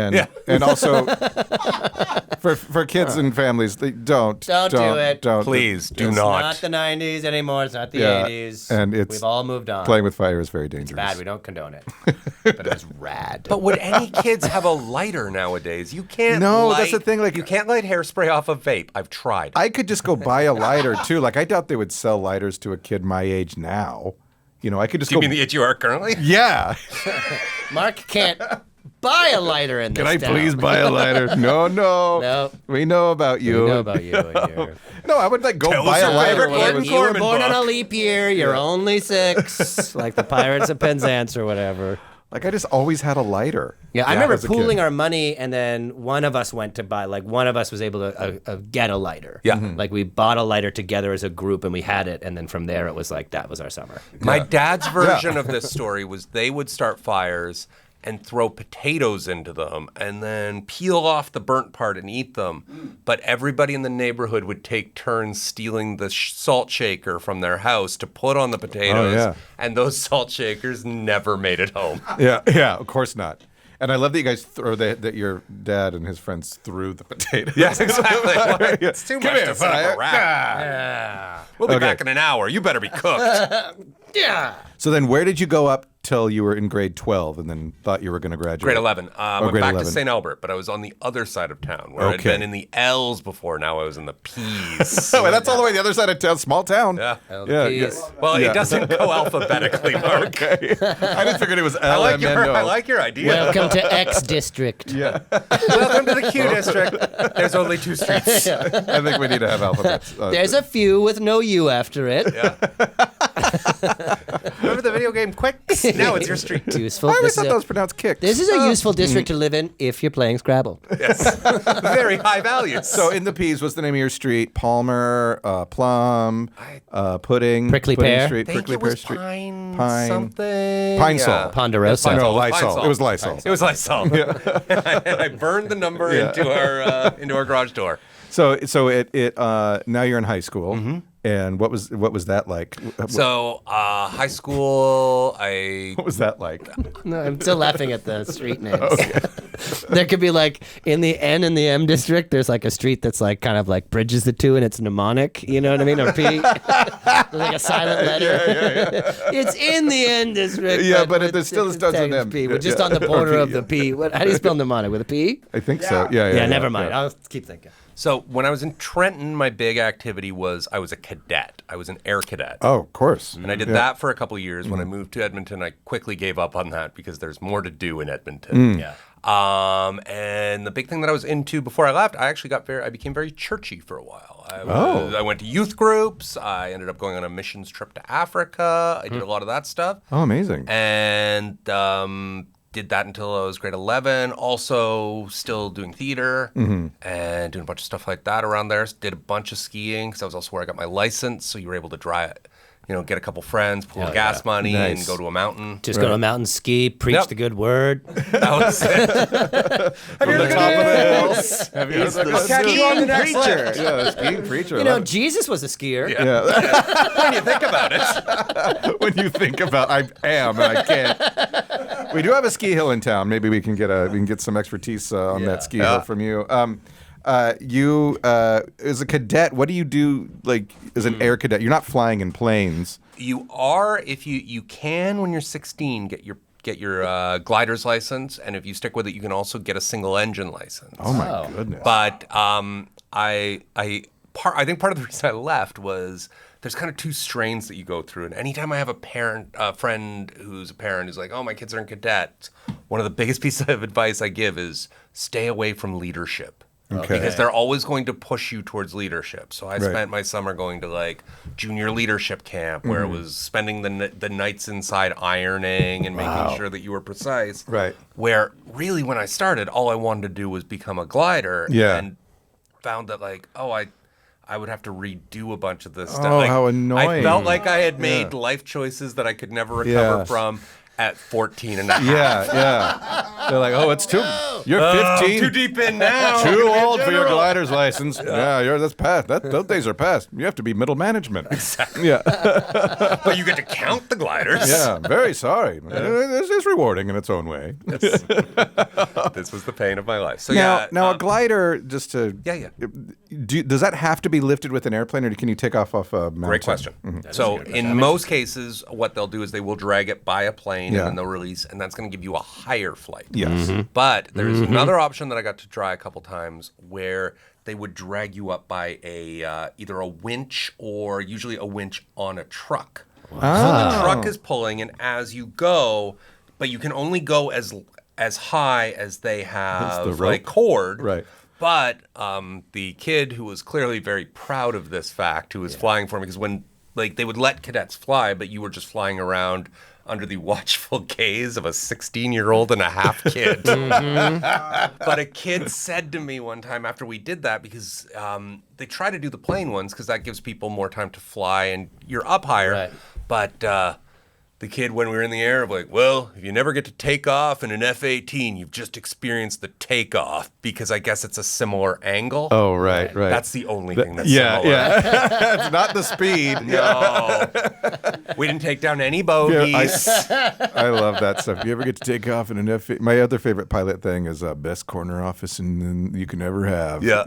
Speaker 3: And also for kids and families, they don't
Speaker 2: do it.
Speaker 3: Don't
Speaker 1: Please do
Speaker 2: It's
Speaker 1: not.
Speaker 2: not the 90s anymore. It's not the
Speaker 3: Yeah,
Speaker 2: 80s.
Speaker 3: and it's
Speaker 2: We've all moved on.
Speaker 3: Playing with fire is very dangerous.
Speaker 2: Bad. We don't condone it. But it was rad.
Speaker 1: But would any kids have a lighter nowadays? You can't.
Speaker 3: No, that's the thing, like-
Speaker 1: you can't light hairspray off a vape. I've tried.
Speaker 3: I could just go buy a lighter too. Like I doubt they would sell lighters to a kid my age now. You know, I could just
Speaker 1: Do you
Speaker 3: go.
Speaker 1: mean the age you are currently?
Speaker 3: Yeah.
Speaker 2: Mark can't buy a lighter in this
Speaker 3: Can I
Speaker 2: town.
Speaker 3: please buy a lighter? No.
Speaker 2: No.
Speaker 3: We know about you.
Speaker 2: We know about you and your...
Speaker 3: No, I would like go
Speaker 1: Tell
Speaker 3: buy
Speaker 1: us
Speaker 3: a
Speaker 1: your
Speaker 3: lighter.
Speaker 1: favorite
Speaker 3: when I
Speaker 1: Gordon
Speaker 3: was-
Speaker 2: You were
Speaker 1: Korman
Speaker 2: born on a
Speaker 1: book.
Speaker 2: leap year. You're only 6, like the Pirates of Penzance or whatever.
Speaker 3: Like I just always had a lighter.
Speaker 2: Yeah, I remember
Speaker 3: as a kid.
Speaker 2: pooling our money, and then one of us went to buy. Like one of us was able to get a lighter.
Speaker 1: Yeah.
Speaker 2: Like we bought a lighter together as a group, and we had it, and then from there it was like that was our summer.
Speaker 1: My dad's version of this story was they would start fires and throw potatoes into them and then peel off the burnt part and eat them. But everybody in the neighborhood would take turns stealing the salt shaker from their house to put on the potatoes.
Speaker 3: yeah.
Speaker 1: And those salt shakers never made it home.
Speaker 3: Yeah, of course not. And I love that you guys that your dad and his friends threw the potatoes.
Speaker 1: Yes, exactly. It's too
Speaker 3: Come
Speaker 1: much
Speaker 3: here,
Speaker 1: to set up
Speaker 3: fire.
Speaker 1: a wrap. We'll be
Speaker 3: Okay.
Speaker 1: back in an hour. You better be cooked.
Speaker 2: Yeah.
Speaker 3: So then where did you go up till you were in grade 12 and then thought you were going to graduate?
Speaker 1: Grade 11. I went
Speaker 3: grade
Speaker 1: back
Speaker 3: 11.
Speaker 1: to St. Albert, but I was on the other side of town where I'd
Speaker 3: Okay.
Speaker 1: been in the L's before. Now I was in the P's.
Speaker 3: Oh, that's all the way the other side of town. Small town.
Speaker 1: Yeah.
Speaker 2: Peace.
Speaker 1: Well, it doesn't go alphabetically, Mark.
Speaker 3: Okay. I just figured it was
Speaker 1: I
Speaker 3: L
Speaker 1: like
Speaker 3: and then no.
Speaker 1: I like your idea.
Speaker 2: Welcome to X District.
Speaker 3: Yeah.
Speaker 1: Welcome to the Q district. There's only 2 streets.
Speaker 3: I think we need to have alphabets.
Speaker 2: There's a few with no U after it.
Speaker 1: Yeah. Remember the video game Quicks? Now it's your street.
Speaker 2: Useful.
Speaker 3: I always
Speaker 2: This is
Speaker 3: thought
Speaker 2: a-
Speaker 3: that was pronounced kicks.
Speaker 2: This is a useful district to live in if you're playing Scrabble.
Speaker 1: Yes. Very high values.
Speaker 3: So in the P's, what's the name of your street? Palmer, Plum, Pudding,
Speaker 2: Prickly
Speaker 3: Pudding
Speaker 2: Pear?
Speaker 3: Street,
Speaker 1: I think
Speaker 3: Prickly
Speaker 1: it
Speaker 3: Pear
Speaker 1: was
Speaker 3: Street,
Speaker 1: Pine something.
Speaker 3: Pine Sol.
Speaker 2: Ponderosa.
Speaker 3: No,
Speaker 1: Pine
Speaker 3: Lysol.
Speaker 1: Sol.
Speaker 3: It was Lysol.
Speaker 1: It was Lysol. And I burned the number into our garage door.
Speaker 3: So it now you're in high school, and what was that like?
Speaker 1: So high school,
Speaker 3: What was that like?
Speaker 2: No, I'm still laughing at the street names. There could be like in the N and the M district, there's like a street that's like kind of like bridges the two and it's mnemonic, you know what I mean? Or P. Like a silent letter. It's in the N district.
Speaker 3: Yeah, but
Speaker 2: with-
Speaker 3: there still starts with
Speaker 2: it's
Speaker 3: M.
Speaker 2: P. We're just
Speaker 3: Yeah.
Speaker 2: on the border
Speaker 3: Or
Speaker 2: of
Speaker 3: P,
Speaker 2: the P. How do you spell mnemonic? With a P?
Speaker 3: I think so. Yeah.
Speaker 2: Yeah, never mind. I'll keep thinking.
Speaker 1: So when I was in Trenton, my big activity was I was a cadet. I was an air cadet.
Speaker 3: Oh, of course.
Speaker 1: And I did that for a couple of years. When I moved to Edmonton, I quickly gave up on that because there's more to do in Edmonton.
Speaker 2: Yeah.
Speaker 1: And the big thing that I was into before I left, I became very churchy for a while. I went to youth groups. I ended up going on a missions trip to Africa. I did a lot of that stuff.
Speaker 3: Oh, amazing.
Speaker 1: And did that until I was grade 11. Also, still doing theater and doing a bunch of stuff like that around there. Did a bunch of skiing because that was also where I got my license. So you were able to drive, get a couple friends, pull gas money,
Speaker 3: Nice.
Speaker 1: and go to a mountain.
Speaker 2: Just go to a mountain, ski, preach
Speaker 1: Yep.
Speaker 2: the good word.
Speaker 1: That was it.
Speaker 3: From the top of the hills. Have you
Speaker 4: He's the
Speaker 1: catch you on the next
Speaker 4: preacher.
Speaker 3: Yeah, skiing preacher.
Speaker 2: You know, Jesus was a skier.
Speaker 1: When you think about it.
Speaker 3: When you think about, I am and I can't. We do have a ski hill in town. Maybe we can get some expertise on that ski hill from you. You as a cadet, what do you do? Like as an air cadet, you're not flying in planes.
Speaker 1: You are, if you can when you're 16, get your glider's license, and if you stick with it, you can also get a single engine license.
Speaker 3: Oh my goodness!
Speaker 1: But I think part of the reason I left was there's kind of 2 strains that you go through, and anytime I have a friend who's a parent who's like, "Oh, my kids are in cadets," one of the biggest pieces of advice I give is stay away from leadership.
Speaker 3: Okay.
Speaker 1: Because they're always going to push you towards leadership. So I spent my summer going to like junior leadership camp where it was spending the nights inside ironing and making sure that you were precise.
Speaker 3: Right.
Speaker 1: Where really when I started, all I wanted to do was become a glider.
Speaker 3: Yeah.
Speaker 1: And found that like, I would have to redo a bunch of this stuff.
Speaker 3: Oh,
Speaker 1: Like,
Speaker 3: how annoying.
Speaker 1: I felt like I had made life choices that I could never recover from at 14 and a half.
Speaker 3: Yeah. They're like, oh, it's too. You're 15.
Speaker 1: Too deep in now.
Speaker 3: Too
Speaker 1: I'm gonna be a
Speaker 3: old for your
Speaker 1: general.
Speaker 3: glider's license. Yeah, that's past. Those days are past. You have to be middle management. Exactly. Yeah.
Speaker 1: But you get to count the gliders.
Speaker 3: Yeah. I'm very sorry. It's rewarding in its own way.
Speaker 1: This was the pain of my life. So
Speaker 3: Now a glider, just to does that have to be lifted with an airplane, or can you take off a mountain?
Speaker 1: Great question. So in most cases, what they'll do is they will drag it by a plane and then they'll release, and that's going to give you a higher flight.
Speaker 3: Yes.
Speaker 1: But there's another option that I got to try a couple times where they would drag you up by either a winch or usually a winch on a truck. So the truck is pulling, and as you go, but you can only go as high as they have
Speaker 3: the rope.
Speaker 1: like cord.
Speaker 3: Right.
Speaker 1: But the kid who was clearly very proud of this fact, who was flying for me, because when they would let cadets fly, but you were just flying around under the watchful gaze of a 16-year-old and a half kid. But a kid said to me one time after we did that, because they try to do the plane ones because that gives people more time to fly and you're up higher.
Speaker 2: Right.
Speaker 1: But the kid, when we were in the air, like, well, if you never get to take off in an F-18, you've just experienced the takeoff, because I guess it's a similar angle.
Speaker 3: Oh, right.
Speaker 1: That's the only thing that's
Speaker 3: Yeah.
Speaker 1: similar.
Speaker 3: Yeah. It's not the speed.
Speaker 1: No. We didn't take down any bogeys.
Speaker 3: I love that stuff. You ever get to take off in an F? My other favorite pilot thing is best corner office you can ever have.
Speaker 1: Yeah.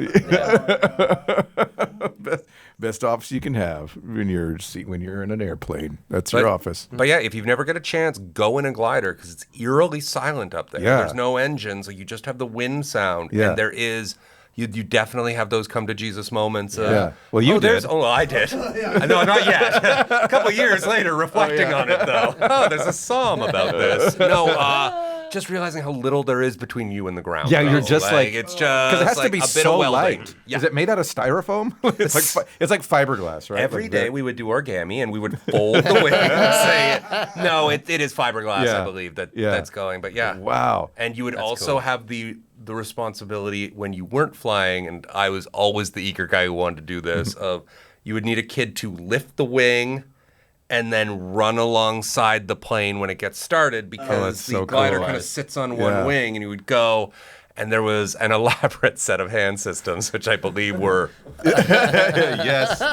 Speaker 3: Best office you can have when you're in an airplane. That's your office.
Speaker 1: But yeah, if you've never get a chance, go in a glider because it's eerily silent up there.
Speaker 3: Yeah.
Speaker 1: There's no engine, so you just have the wind sound.
Speaker 3: Yeah.
Speaker 1: And there is... You definitely have those come to Jesus moments.
Speaker 3: Yeah. Well, you did.
Speaker 1: Oh, I did. No, not yet. A couple years later, reflecting on it, though. Oh, there's a psalm about this. No, just realizing how little there is between you and the ground.
Speaker 3: Yeah,
Speaker 1: though.
Speaker 3: you're just like
Speaker 1: it's just
Speaker 3: because it has to be
Speaker 1: a bit
Speaker 3: so
Speaker 1: of welding.
Speaker 3: light.
Speaker 1: Yeah.
Speaker 3: Is it made out of styrofoam? it's like fiberglass, right?
Speaker 1: Every
Speaker 3: Like
Speaker 1: day we would do origami and we would fold the wing and say, no, it is fiberglass,
Speaker 3: Yeah.
Speaker 1: I believe, that's going. But yeah.
Speaker 3: Wow.
Speaker 1: And you would also have the responsibility when you weren't flying, and I was always the eager guy who wanted to do this, of you would need a kid to lift the wing and then run alongside the plane when it gets started because the
Speaker 3: so
Speaker 1: glider
Speaker 3: cool.
Speaker 1: kind of sits on one wing and you would go. And there was an elaborate set of hand systems, which I believe were
Speaker 3: Yes.
Speaker 1: go.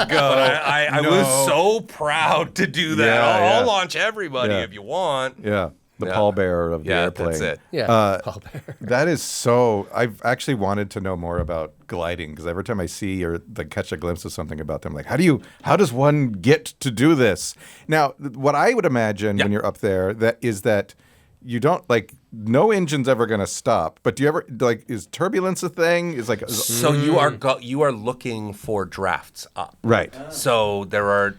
Speaker 1: I
Speaker 3: No.
Speaker 1: was so proud to do that.
Speaker 3: Yeah,
Speaker 1: I'll
Speaker 3: yeah.
Speaker 1: launch everybody
Speaker 3: Yeah.
Speaker 1: if you want.
Speaker 3: Yeah. The
Speaker 1: Yeah.
Speaker 3: pallbearer of the
Speaker 1: Yeah,
Speaker 3: airplane.
Speaker 1: that's it.
Speaker 2: Yeah. Paul Bear.
Speaker 3: That is so. I've actually wanted to know more about gliding because every time I see or like catch a glimpse of something about them, like how does one get to do this? Now, what I would imagine when you're up there that you don't like no engine's ever going to stop. But do you ever like is turbulence a thing? Is like
Speaker 1: So you are looking for drafts up.
Speaker 3: right?
Speaker 1: So there are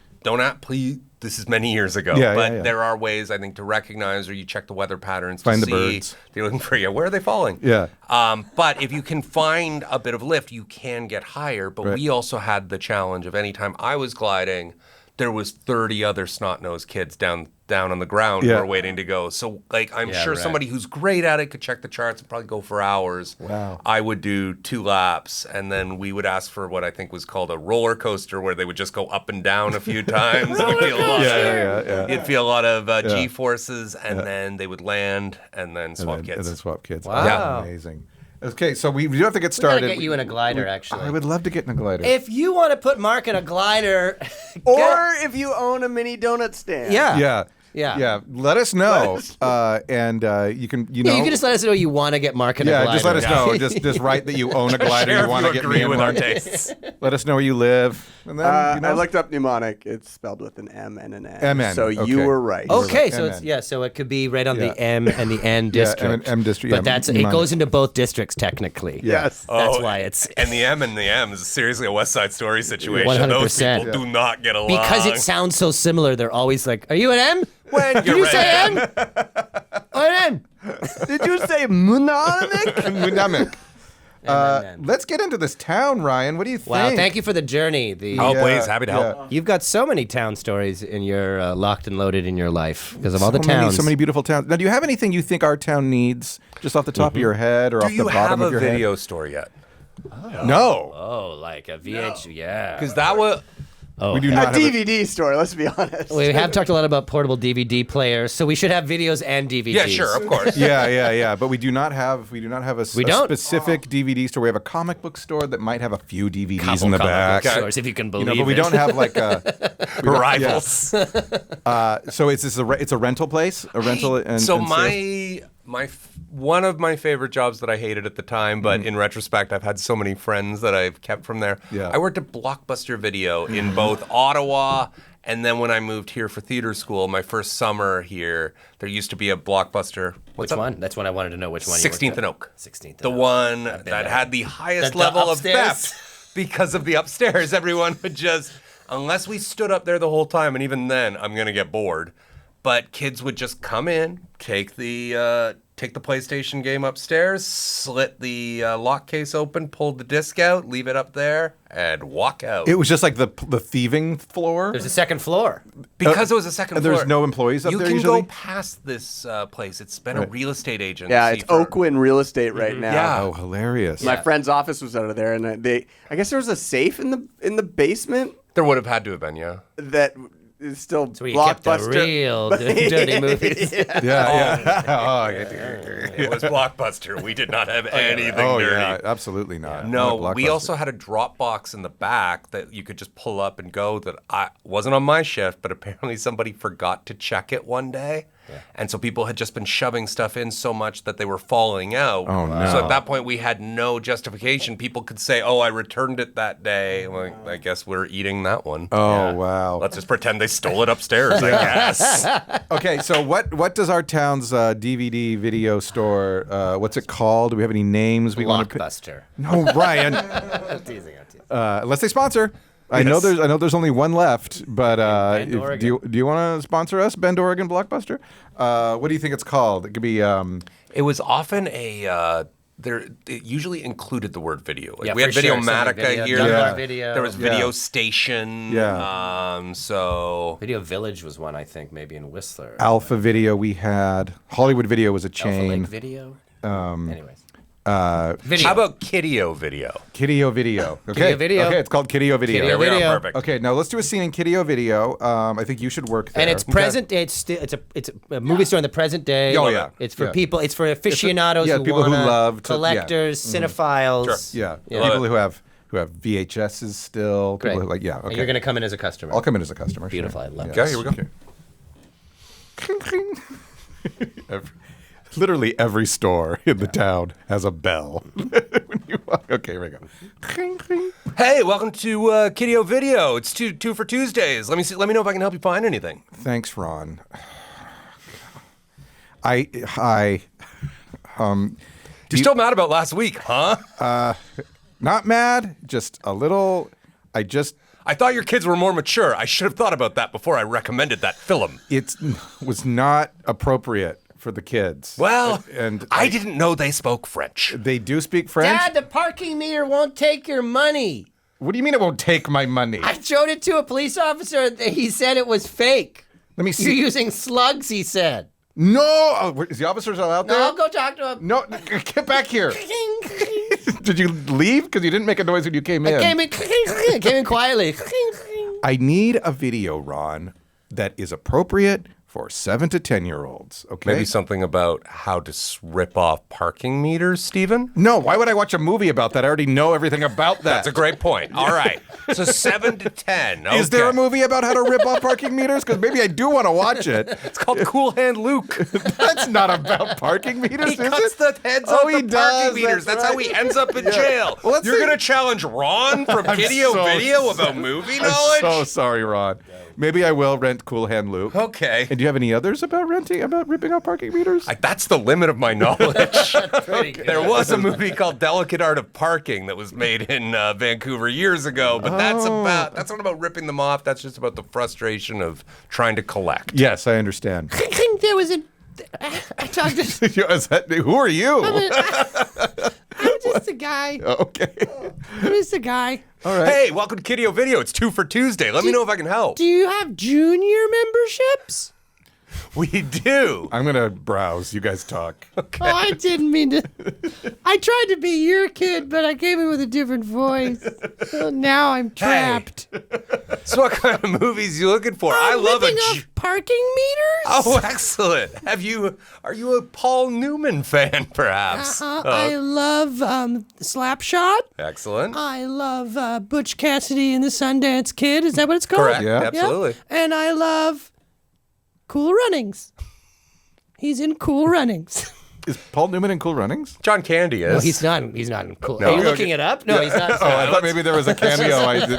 Speaker 1: please. This is many years ago,
Speaker 3: Yeah,
Speaker 1: but
Speaker 3: yeah.
Speaker 1: there are ways I think to recognize, or you check the weather patterns
Speaker 3: Find
Speaker 1: to
Speaker 3: the
Speaker 1: see
Speaker 3: birds.
Speaker 1: they're looking for you. Where are they falling?
Speaker 3: Yeah.
Speaker 1: But if you can find a bit of lift, you can get higher. But
Speaker 3: Right.
Speaker 1: we also had the challenge of anytime I was gliding, there was 30 other snot-nosed kids down on the ground who
Speaker 3: Yeah.
Speaker 1: were waiting to go. So like I'm
Speaker 2: Yeah,
Speaker 1: sure
Speaker 2: right.
Speaker 1: somebody who's great at it could check the charts and probably go for hours.
Speaker 3: Wow.
Speaker 1: I would do 2 laps and then we would ask for what I think was called a roller coaster where they would just go up and down a few times. And you'd feel a lot
Speaker 3: Yeah.
Speaker 1: You'd feel a lot of G forces and then they would land and then swap kids.
Speaker 3: And then swap kids.
Speaker 2: Wow.
Speaker 3: Yeah. Amazing. Okay, so we do have to get
Speaker 2: We
Speaker 3: started.
Speaker 2: gotta get you in a glider, actually.
Speaker 3: I would love to get in a glider.
Speaker 2: If you want to put Mark in a glider,
Speaker 4: Or if you own a mini donut stand.
Speaker 2: yeah.
Speaker 3: Yeah. Let us know. And you can, you know.
Speaker 2: Yeah, you can just let us know you want to get Mark in a glider.
Speaker 3: Yeah, just let us know. Just write that you own a glider.
Speaker 1: Share
Speaker 3: You
Speaker 1: if
Speaker 3: want to
Speaker 1: you
Speaker 3: get
Speaker 1: agree
Speaker 3: me in
Speaker 1: with our
Speaker 3: one.
Speaker 1: tastes.
Speaker 3: Let us know where you live. And then, you know.
Speaker 4: I looked up mnemonic. It's spelled with an M and an N.
Speaker 3: MN,
Speaker 4: So
Speaker 3: okay.
Speaker 4: you were right.
Speaker 2: Okay, so
Speaker 3: MN.
Speaker 2: so it could be right on
Speaker 3: Yeah.
Speaker 2: the M and the N district.
Speaker 3: M district,
Speaker 2: But
Speaker 3: yeah,
Speaker 2: it
Speaker 3: mnemonic.
Speaker 2: goes into both districts technically.
Speaker 4: Yes.
Speaker 2: That's why it's
Speaker 1: And the M is seriously a West Side Story situation.
Speaker 2: 100%.
Speaker 1: Those people do not get along.
Speaker 2: because it sounds so similar. They're always like, "Are you an M?
Speaker 1: When
Speaker 2: Did
Speaker 1: you're
Speaker 2: you say
Speaker 1: right.
Speaker 2: M? Or an N?"
Speaker 4: Did you say mnemonic?
Speaker 3: Mnemonic.
Speaker 2: MN.
Speaker 3: Let's get into this town, Ryan. What do you think?
Speaker 2: Wow, thank you for the journey.
Speaker 1: Oh,
Speaker 3: Yeah,
Speaker 1: please, happy to help.
Speaker 3: yeah.
Speaker 2: You've got so many town stories in your locked and loaded in your life because of all the towns.
Speaker 3: So many beautiful towns. Now, do you have anything you think our town needs, just off the top of your head or
Speaker 1: Do
Speaker 3: off the
Speaker 1: you
Speaker 3: bottom
Speaker 1: have
Speaker 3: of
Speaker 1: a
Speaker 3: your
Speaker 1: video store yet?
Speaker 3: head? No.
Speaker 2: Oh, like a VH, yeah.
Speaker 1: Because that was...
Speaker 2: Oh,
Speaker 3: We do
Speaker 4: A
Speaker 3: not have a,
Speaker 4: DVD store, let's be honest.
Speaker 2: we have talked a lot about portable DVD players, so we should have videos and DVDs.
Speaker 1: Yeah, sure, of course.
Speaker 3: yeah. But we do not have a
Speaker 2: don't?
Speaker 3: specific DVD store. We have a comic book store that might have a few DVDs
Speaker 2: Couple
Speaker 3: in the
Speaker 2: comic
Speaker 3: back.
Speaker 2: book stores, if you can
Speaker 3: You
Speaker 2: believe
Speaker 3: know, but we
Speaker 2: it.
Speaker 3: don't have like a
Speaker 1: Rivals.
Speaker 3: So it's a rental place, a rental. And
Speaker 1: So
Speaker 3: and
Speaker 1: one of my favorite jobs that I hated at the time, but in retrospect, I've had so many friends that I've kept from there.
Speaker 3: Yeah.
Speaker 1: I worked at Blockbuster Video in both Ottawa and then when I moved here for theater school, my first summer here, there used to be a Blockbuster.
Speaker 2: Which one? That's what I wanted to know. Which one?
Speaker 1: 16th and Oak.
Speaker 2: 16th.
Speaker 1: The one that had the highest
Speaker 2: The
Speaker 1: level of
Speaker 2: upstairs?
Speaker 1: theft because of the upstairs. Everyone would just, unless we stood up there the whole time, and even then, I'm going to get bored. But kids would just come in, take the PlayStation game upstairs, slit the lock case open, pull the disc out, leave it up there, and walk out.
Speaker 3: it was just like the thieving floor.
Speaker 2: There's a second floor.
Speaker 1: Because it was a second floor.
Speaker 3: There's no employees up
Speaker 1: you
Speaker 3: there
Speaker 1: can
Speaker 3: usually?
Speaker 1: go past this place. It's been a real estate agency.
Speaker 4: Yeah, it's
Speaker 1: for-
Speaker 4: Oakwin Real Estate right now.
Speaker 1: Yeah.
Speaker 3: Oh, hilarious.
Speaker 4: My friend's office was out of there, and I guess there was a safe in the basement
Speaker 1: There would have had to have been, yeah.
Speaker 4: that is still
Speaker 2: So you kept the
Speaker 4: Blockbuster.
Speaker 2: real dirty movies.
Speaker 3: Yeah. Oh,
Speaker 1: It was Blockbuster. We did not have anything dirty.
Speaker 3: yeah, absolutely not.
Speaker 1: No,
Speaker 3: Not a
Speaker 1: we
Speaker 3: Blockbuster.
Speaker 1: also had a drop box in the back that you could just pull up and go that I wasn't on my shift, but apparently somebody forgot to check it one day. And so people had just been shoving stuff in so much that they were falling out.
Speaker 3: Oh, no.
Speaker 1: So at that point, we had no justification. People could say, oh, I returned it that day. Well, I guess we're eating that one.
Speaker 3: Oh, wow.
Speaker 1: Let's just pretend they stole it upstairs, I guess.
Speaker 3: Okay, so what does our town's DVD video store, what's it called? Do we have any names we want to pick?
Speaker 2: Blockbuster.
Speaker 3: No, Ryan.
Speaker 2: I'm teasing.
Speaker 3: Unless they sponsor. I know there's only one left, but
Speaker 2: Bend, Oregon.
Speaker 3: do you want to sponsor us, Bend, Oregon Blockbuster? What do you think it's called? It could be
Speaker 1: It was often it usually included the word video. Like
Speaker 2: Yeah,
Speaker 1: we had
Speaker 2: for sure.
Speaker 1: Videomatica
Speaker 2: Video,
Speaker 1: here.
Speaker 2: Download Video.
Speaker 1: There was Video Station.
Speaker 3: Yeah.
Speaker 1: So
Speaker 2: Video Village was one, I think, maybe in Whistler.
Speaker 3: Alpha Video we had. Hollywood Video was a
Speaker 2: Alpha
Speaker 3: chain.
Speaker 2: Lake Video. Anyways. Video.
Speaker 1: how about Kideo Video?
Speaker 3: Kideo Video. Okay.
Speaker 2: Kideo Video.
Speaker 3: Okay, it's called Kideo Video.
Speaker 2: Kideo
Speaker 1: There we
Speaker 2: Video.
Speaker 1: are. Perfect.
Speaker 3: Okay, now let's do a scene in Kideo Video. I think you should work there.
Speaker 2: And it's present. It's still it's a movie store in the present day.
Speaker 3: Oh, yeah.
Speaker 2: It's for
Speaker 3: Yeah.
Speaker 2: people. It's for aficionados.
Speaker 3: people who
Speaker 2: wanna-
Speaker 3: love to-
Speaker 2: collectors, cinephiles.
Speaker 3: Yeah,
Speaker 2: Yeah.
Speaker 3: people who have VHSs still.
Speaker 2: Great.
Speaker 3: People who, like, yeah, okay.
Speaker 2: And you're gonna come in as a customer.
Speaker 3: I'll come in as a customer. sure.
Speaker 2: Beautiful. I love
Speaker 3: Yeah.
Speaker 2: it.
Speaker 1: Okay, here we go.
Speaker 3: Literally every store in the town has a bell. When you walk. Okay, here we go.
Speaker 1: Hey, welcome to Kideo Video. It's two for Tuesdays. Let me know if I can help you find anything.
Speaker 3: Thanks, Ron. Hi.
Speaker 1: You're still mad about last week, huh?
Speaker 3: Not mad, just a little.
Speaker 1: I thought your kids were more mature. I should have thought about that before I recommended that film.
Speaker 3: It was not appropriate for the kids.
Speaker 1: Well,
Speaker 3: and
Speaker 1: I didn't know they spoke French.
Speaker 3: They do speak French.
Speaker 2: Dad, the parking meter won't take your money.
Speaker 3: What do you mean it won't take my money?
Speaker 2: I showed it to a police officer. He said it was fake.
Speaker 3: Let me
Speaker 2: You're
Speaker 3: see.
Speaker 2: using slugs, he said.
Speaker 3: No, is the officers all out
Speaker 2: No,
Speaker 3: there?
Speaker 2: I'll go talk to him.
Speaker 3: No, get back here. Did you leave? Because you didn't make a noise when you came in.
Speaker 2: Came in quietly.
Speaker 3: I need a video, Ron, that is appropriate for 7 to 10-year-olds. Okay.
Speaker 1: Maybe something about how to rip off parking meters, Stephen?
Speaker 3: No, why would I watch a movie about that? I already know everything about that.
Speaker 1: That's a great point. All right. So 7 to 10. Okay.
Speaker 3: Is there a movie about how to rip off parking meters? Because maybe I do want to watch it.
Speaker 1: It's called Cool Hand Luke.
Speaker 3: That's not about parking meters,
Speaker 1: He
Speaker 3: is
Speaker 1: cuts
Speaker 3: it?
Speaker 1: the heads
Speaker 3: Oh,
Speaker 1: off
Speaker 3: he
Speaker 1: the
Speaker 3: does,
Speaker 1: parking meters.
Speaker 3: that's
Speaker 1: That's how
Speaker 3: right.
Speaker 1: he ends up in jail.
Speaker 3: Well, let's
Speaker 1: You're
Speaker 3: see.
Speaker 1: going to challenge Ron from Kideo
Speaker 3: so
Speaker 1: Video about movie
Speaker 3: I'm
Speaker 1: knowledge?
Speaker 3: so sorry, Ron. Maybe I will rent Cool Hand Luke.
Speaker 1: Okay.
Speaker 3: And do you have any others about ripping off parking meters?
Speaker 1: That's the limit of my knowledge.
Speaker 2: Pretty good.
Speaker 1: There was a movie called Delicate Art of Parking that was made in Vancouver years ago, but that's not about ripping them off. That's just about the frustration of trying to collect.
Speaker 3: Yes, I understand.
Speaker 2: There was a. I talked to.
Speaker 3: Who are you?
Speaker 2: I'm just a guy.
Speaker 3: Okay.
Speaker 2: I'm just a guy.
Speaker 3: All right.
Speaker 1: Hey, welcome to Kideo Video. It's 2 for Tuesday. Let me know if I can help.
Speaker 2: Do you have junior memberships?
Speaker 1: We do.
Speaker 3: I'm going to browse. You guys talk.
Speaker 2: Oh, I didn't mean to. I tried to be your kid, but I came in with a different voice. So now I'm trapped.
Speaker 1: So what kind of movies you looking for? I love
Speaker 2: Ripping off parking meters?
Speaker 1: Oh, excellent. Are you a Paul Newman fan, perhaps?
Speaker 2: I love Slapshot.
Speaker 1: Excellent.
Speaker 2: I love Butch Cassidy and the Sundance Kid. Is that what it's called?
Speaker 1: Correct.
Speaker 3: Yeah.
Speaker 1: Absolutely.
Speaker 2: And I love Cool Runnings. He's in Cool Runnings.
Speaker 3: Is Paul Newman in Cool Runnings?
Speaker 1: John Candy is.
Speaker 2: No, he's not. He's not in Cool.
Speaker 1: No.
Speaker 2: Are you looking it up? No, he's not.
Speaker 3: Oh, I thought maybe there was a cameo. I did.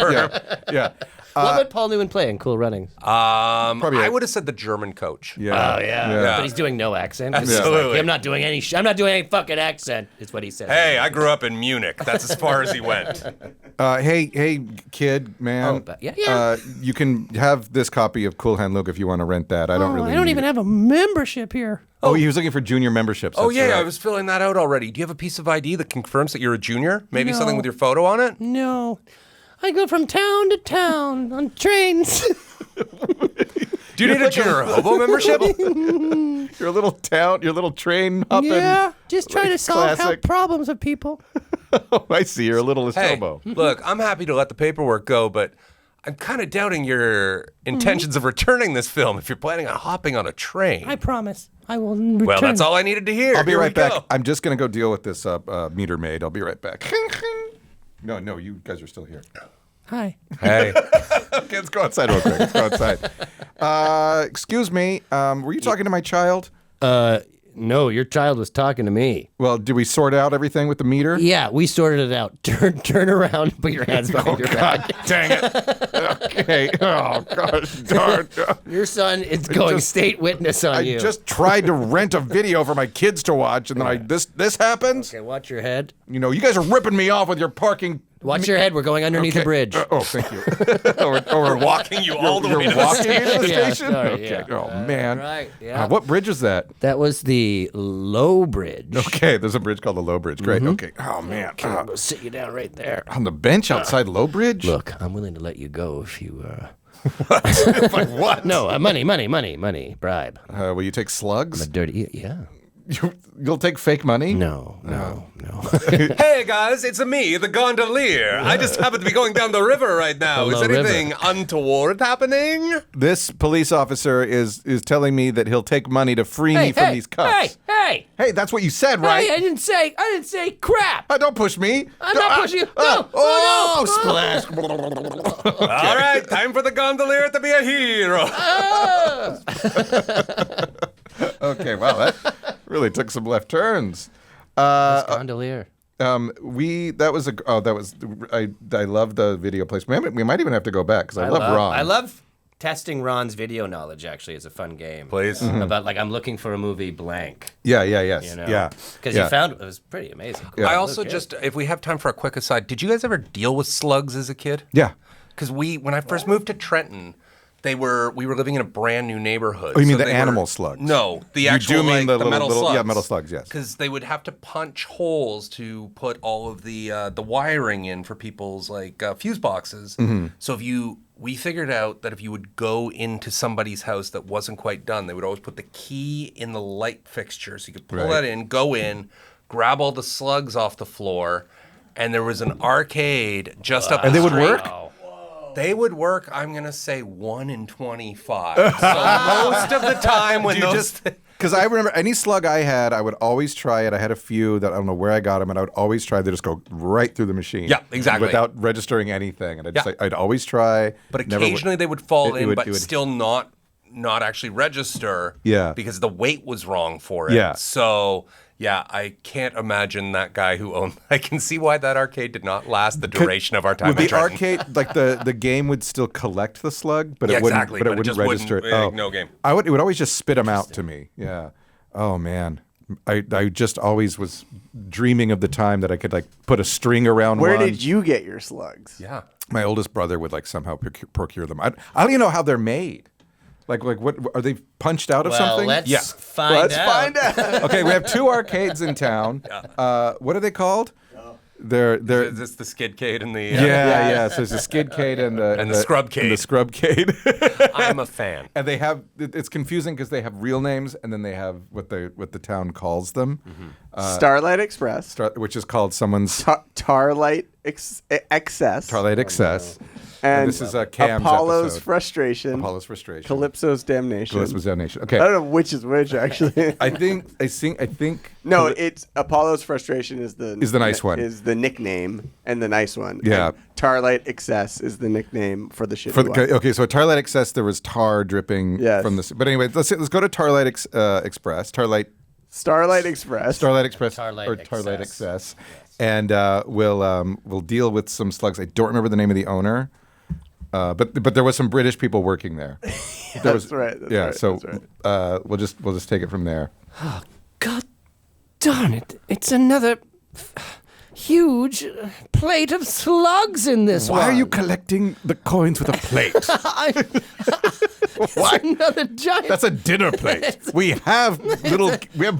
Speaker 3: Yeah.
Speaker 2: What would Paul Newman play in Cool Runnings?
Speaker 1: I would have said the German coach.
Speaker 3: Yeah.
Speaker 2: Yeah. But he's doing no accent. He's just
Speaker 1: Absolutely.
Speaker 2: like, I'm not doing any. I'm not doing any fucking accent. Is what he says.
Speaker 1: Hey, I grew up in Munich. That's as far as he went.
Speaker 3: Hey, kid, man.
Speaker 2: Oh, but yeah.
Speaker 3: You can have this copy of Cool Hand Luke if you want to rent that. I don't really.
Speaker 2: I don't
Speaker 3: need
Speaker 2: even
Speaker 3: it.
Speaker 2: have a membership here.
Speaker 3: Oh, he was looking for junior memberships.
Speaker 1: Oh,
Speaker 3: That's
Speaker 1: yeah,
Speaker 3: right.
Speaker 1: I was filling that out already. Do you have a piece of ID that confirms that you're a junior? Maybe
Speaker 2: No.
Speaker 1: something with your photo on it?
Speaker 2: No, I go from town to town on trains.
Speaker 1: Do you need a junior hobo membership?
Speaker 3: Your little train hopping.
Speaker 2: Yeah, just trying to solve health
Speaker 3: classic.
Speaker 2: problems of people.
Speaker 3: Oh, I see. You're a little
Speaker 1: Hey,
Speaker 3: hobo.
Speaker 1: look, I'm happy to let the paperwork go, but I'm kind of doubting your intentions of returning this film if you're planning on hopping on a train.
Speaker 2: I promise. I will return.
Speaker 1: Well, that's all I needed to hear.
Speaker 3: I'll be
Speaker 1: Here we
Speaker 3: right back.
Speaker 1: go.
Speaker 3: I'm just gonna go deal with this meter maid. I'll be right back. No, you guys are still here.
Speaker 2: Hi.
Speaker 1: Hey.
Speaker 3: Okay, let's go outside real quick. Let's go outside. Excuse me. Were you talking to my child?
Speaker 2: No, your child was talking to me.
Speaker 3: Well, did we sort out everything with the meter?
Speaker 2: Yeah, we sorted it out. Turn around, put your hands behind your back.
Speaker 3: Dang it. Okay. Oh, gosh darn.
Speaker 2: Your son is going state witness on you.
Speaker 3: I just tried to rent a video for my kids to watch, and then this happens?
Speaker 2: Okay, watch your head.
Speaker 3: You know, you guys are ripping me off with your parking.
Speaker 2: Watch your head. We're going underneath the bridge.
Speaker 3: Thank you. We're
Speaker 1: Walking you all the way to the
Speaker 3: walking
Speaker 1: station.
Speaker 3: into the
Speaker 2: Yeah,
Speaker 3: station?
Speaker 2: sorry,
Speaker 3: Okay.
Speaker 2: yeah.
Speaker 3: Oh, man.
Speaker 2: Right, yeah.
Speaker 3: What bridge is that?
Speaker 2: That was the low bridge.
Speaker 3: Okay, there's a bridge called the Low Bridge. Great. Okay. Oh, man.
Speaker 2: Okay, I'm gonna sit you down right there.
Speaker 3: On the bench outside Low Bridge?
Speaker 2: Look, I'm willing to let you go if you.
Speaker 3: Like what?
Speaker 2: No, money, bribe.
Speaker 3: Will you take slugs?
Speaker 2: Yeah.
Speaker 3: You'll take fake money?
Speaker 2: No.
Speaker 1: Hey guys, it's me, the gondolier. I just happen to be going down the river right now.
Speaker 2: The
Speaker 1: Is
Speaker 2: low
Speaker 1: anything untoward happening?
Speaker 3: This police officer is telling me that he'll take money to free me from these cuffs.
Speaker 2: Hey!
Speaker 3: Hey, that's what you said, right?
Speaker 2: I didn't say crap.
Speaker 3: Don't push me.
Speaker 2: I'm not pushing you. No.
Speaker 3: Oh,
Speaker 2: no.
Speaker 3: splash.
Speaker 1: All right, time for the gondolier to be a hero.
Speaker 3: Okay, wow, that really took some left turns.
Speaker 2: Gondolier.
Speaker 3: I love the video placement. We might even have to go back because I love Ron.
Speaker 2: I love testing Ron's video knowledge. Actually, it's a fun game.
Speaker 1: Please.
Speaker 2: About like I'm looking for a movie blank.
Speaker 3: Yes,
Speaker 2: You know?
Speaker 3: yeah.
Speaker 2: Because
Speaker 3: yeah.
Speaker 2: you found it was pretty amazing. Cool.
Speaker 1: I also just, if we have time for a quick aside, did you guys ever deal with slugs as a kid?
Speaker 3: Yeah.
Speaker 1: Because when I first moved to Trenton, we were living in a brand new neighborhood.
Speaker 3: Oh, you mean the
Speaker 1: they
Speaker 3: animal slugs?
Speaker 1: No, the
Speaker 3: You
Speaker 1: actual
Speaker 3: do mean
Speaker 1: the
Speaker 3: the
Speaker 1: metal
Speaker 3: little-
Speaker 1: slugs.
Speaker 3: yeah, metal slugs, yes.
Speaker 1: Because they would have to punch holes to put all of the wiring in for people's fuse boxes.
Speaker 3: Mm-hmm.
Speaker 1: So we figured out that if you would go into somebody's house that wasn't quite done, they would always put the key in the light fixture, so you could pull that in, go in, grab all the slugs off the floor, and there was an arcade just up the
Speaker 3: And they would
Speaker 1: street.
Speaker 3: work?
Speaker 1: They would work, I'm going to say 1 in 25. So most of the time when those...
Speaker 3: Because I remember any slug I had, I would always try it. I had a few that I don't know where I got them, and I would always try. They just go right through the machine.
Speaker 1: Yeah, exactly.
Speaker 3: Without registering anything. And I'd always try.
Speaker 1: But
Speaker 3: never
Speaker 1: occasionally they would fall
Speaker 3: it
Speaker 1: in,
Speaker 3: would-
Speaker 1: but
Speaker 3: it would-
Speaker 1: still not actually register.
Speaker 3: Yeah.
Speaker 1: Because the weight was wrong for it.
Speaker 3: Yeah.
Speaker 1: So, yeah, I can't imagine that guy who owned... I can see why that arcade did not last the duration of our time
Speaker 3: Would
Speaker 1: in
Speaker 3: the
Speaker 1: Trenton.
Speaker 3: arcade, like the game would still collect the slug, but
Speaker 1: Yeah,
Speaker 3: it wouldn't,
Speaker 1: exactly,
Speaker 3: but it
Speaker 1: but it
Speaker 3: wouldn't
Speaker 1: just
Speaker 3: register
Speaker 1: wouldn't-
Speaker 3: it.
Speaker 1: no game.
Speaker 3: It would always just spit them out to me. Yeah. Oh man. I just always was dreaming of the time that I could put a string around
Speaker 4: Where
Speaker 3: one.
Speaker 4: did you get your slugs?
Speaker 1: Yeah.
Speaker 3: My oldest brother would somehow procure them. I don't even know how they're made. Like what are they punched out of something?
Speaker 2: Let's find
Speaker 4: Let's
Speaker 2: out.
Speaker 4: find out.
Speaker 3: Okay, we have 2 arcades in town. What are they called? They're
Speaker 1: Is this the skidcade and the...
Speaker 3: yeah. So there's a skidcade and
Speaker 1: the scrubcade.
Speaker 3: And the scrubcade.
Speaker 1: I'm a fan.
Speaker 3: And they have it's confusing because they have real names and then they have what the town calls them,
Speaker 4: Starlight Express.
Speaker 3: which is called someone's
Speaker 4: Tarlight Excess.
Speaker 3: Starlight Excess.
Speaker 4: And
Speaker 3: this is Cam's
Speaker 4: Apollo's
Speaker 3: episode.
Speaker 4: Frustration.
Speaker 3: Apollo's Frustration.
Speaker 4: Calypso's Damnation.
Speaker 3: Calypso's Damnation.
Speaker 4: I
Speaker 3: Okay.
Speaker 4: don't know which is which, actually.
Speaker 3: I think.
Speaker 4: No, it's Apollo's Frustration is the
Speaker 3: nice one.
Speaker 4: Is the nickname and the nice one.
Speaker 3: Yeah.
Speaker 4: And Tarlight Excess is the nickname for the shitty one.
Speaker 3: Okay, so at Tarlight Excess there was tar dripping
Speaker 4: Yes.
Speaker 3: from this. But anyway, let's go to Tarlight Express.
Speaker 4: Starlight Express.
Speaker 3: Starlight Express
Speaker 2: Tarlight
Speaker 3: or Tarlight
Speaker 2: Excess.
Speaker 3: Excess, and we'll deal with some slugs. I don't remember the name of the owner, but there was some British people working there.
Speaker 4: That's right. That's
Speaker 3: yeah,
Speaker 4: right,
Speaker 3: so
Speaker 4: that's right.
Speaker 3: we'll just take it from there.
Speaker 2: God darn it. It's another huge plate of slugs in this one.
Speaker 3: Why are you collecting the coins with a plate?
Speaker 2: Why? Another giant...
Speaker 3: That's a dinner plate. We have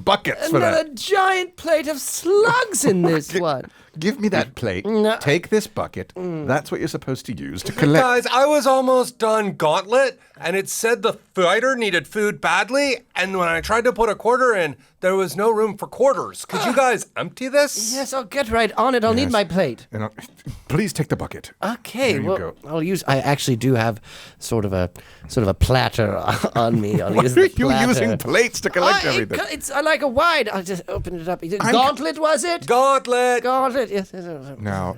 Speaker 3: buckets for
Speaker 2: Another
Speaker 3: that.
Speaker 2: giant plate of slugs in this one.
Speaker 3: Give me that plate.
Speaker 2: No.
Speaker 3: Take this bucket. That's what you're supposed to use to collect.
Speaker 1: Guys, I was almost done Gauntlet, and it said the fighter needed food badly, and when I tried to put a quarter in, there was no room for quarters. Could you guys empty this?
Speaker 2: Yes, I'll get right on it. I'll need my plate.
Speaker 3: Please take the bucket.
Speaker 2: Okay,
Speaker 3: There you
Speaker 2: well,
Speaker 3: go.
Speaker 2: I'll use. I actually do have sort of a platter on me. I'll
Speaker 3: Why
Speaker 2: use
Speaker 3: are
Speaker 2: the
Speaker 3: you
Speaker 2: platter.
Speaker 3: using plates to collect
Speaker 2: I
Speaker 3: everything?
Speaker 2: It's like a wide. I'll just open it up. Gauntlet was it?
Speaker 1: Gauntlet!
Speaker 2: Gauntlet. Gauntlet. Yes.
Speaker 3: Now,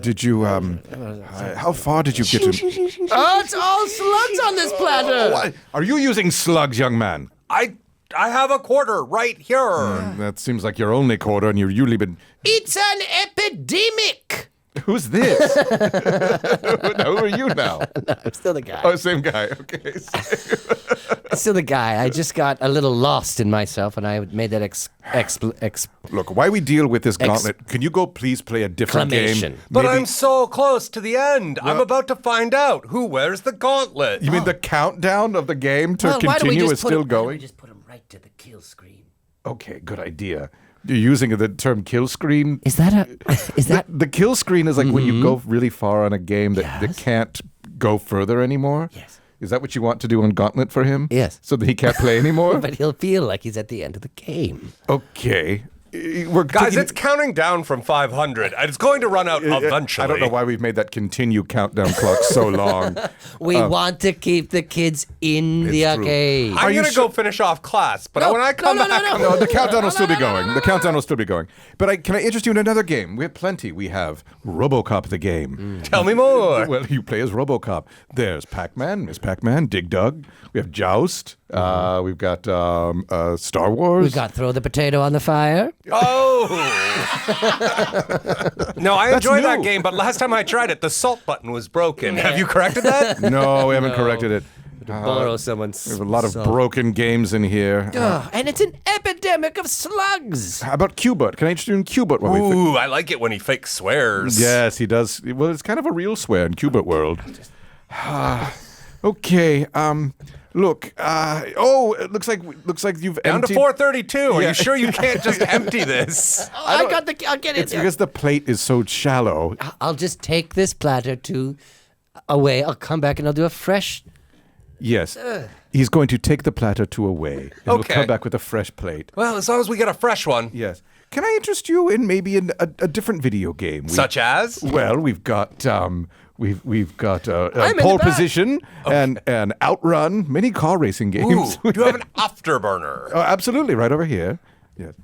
Speaker 3: did you? How far did you get to?
Speaker 2: Oh, it's all slugs on this platter.
Speaker 3: What? Are you using slugs, young man?
Speaker 1: I have a quarter right here.
Speaker 3: That seems like your only quarter, and you've usually been.
Speaker 2: It's an epidemic.
Speaker 3: Who's this? Who are you now?
Speaker 2: No, I'm still the guy.
Speaker 3: Oh, same guy. Okay.
Speaker 2: I'm still the guy. I just got a little lost in myself, and I made that
Speaker 3: Look, why we deal with this gauntlet? Can you go please play a different game?
Speaker 2: Exclamation.
Speaker 1: But
Speaker 3: Maybe-
Speaker 1: I'm so close to the end. I'm about to find out who wears the gauntlet.
Speaker 3: You mean the countdown of the game to continue is still
Speaker 2: Why don't
Speaker 3: going?
Speaker 2: we just put him right to the kill screen?
Speaker 3: Okay, good idea. You're using the term kill screen.
Speaker 2: Is that
Speaker 3: The kill screen is like when you go really far on a game that can't go further anymore.
Speaker 2: Yes.
Speaker 3: Is that what you want to do on Gauntlet for him?
Speaker 2: Yes.
Speaker 3: So that he can't play anymore?
Speaker 2: But he'll feel like he's at the end of the game.
Speaker 3: Okay.
Speaker 1: Guys, it's counting down from 500, and it's going to run out eventually.
Speaker 3: I don't know why we've made that continue countdown clock so long.
Speaker 2: We want to keep the kids in the
Speaker 3: true.
Speaker 2: arcade.
Speaker 1: I'm going to go finish off class, but when I come back...
Speaker 3: No, the countdown will still be going. The countdown will still be going. But can I interest you in another game? We have plenty. We have RoboCop the game.
Speaker 1: Tell me more.
Speaker 3: Well, you play as RoboCop. There's Pac-Man, Miss Pac-Man, Dig Dug. We have Joust. We've got Star Wars.
Speaker 2: We've got throw the potato on the fire.
Speaker 1: Oh! No, I enjoy that
Speaker 3: new.
Speaker 1: game, but last time I tried it, the salt button was broken. Have you corrected that?
Speaker 3: No, we haven't corrected it.
Speaker 2: Borrow someone's.
Speaker 3: We have a lot of broken games in here.
Speaker 2: And it's an epidemic of slugs.
Speaker 3: How about Cubert? Can I interest you in Cubert? While we
Speaker 1: Ooh, I like it when he fake swears.
Speaker 3: Yes, he does. Well, it's kind of a real swear in Cubert world. Okay. Look. It looks like you've
Speaker 1: Down
Speaker 3: emptied.
Speaker 1: to 432. Are
Speaker 3: Yeah.
Speaker 1: you sure you can't just empty this?
Speaker 2: I'll get it.
Speaker 3: It's because the plate is so shallow.
Speaker 2: I'll just take this platter away. I'll come back and I'll do a fresh.
Speaker 3: Yes. He's going to take the platter to away. And we'll
Speaker 1: Okay.
Speaker 3: come back with a fresh plate.
Speaker 1: Well, as long as we get a fresh one.
Speaker 3: Yes. Can I interest you in maybe a different video game?
Speaker 1: Such as?
Speaker 3: Well, we've got we've got
Speaker 2: I'm in
Speaker 3: pole
Speaker 2: the back.
Speaker 3: position and outrun, many car racing games.
Speaker 1: Ooh, do you have an afterburner?
Speaker 3: Oh, absolutely, right over here. Yes.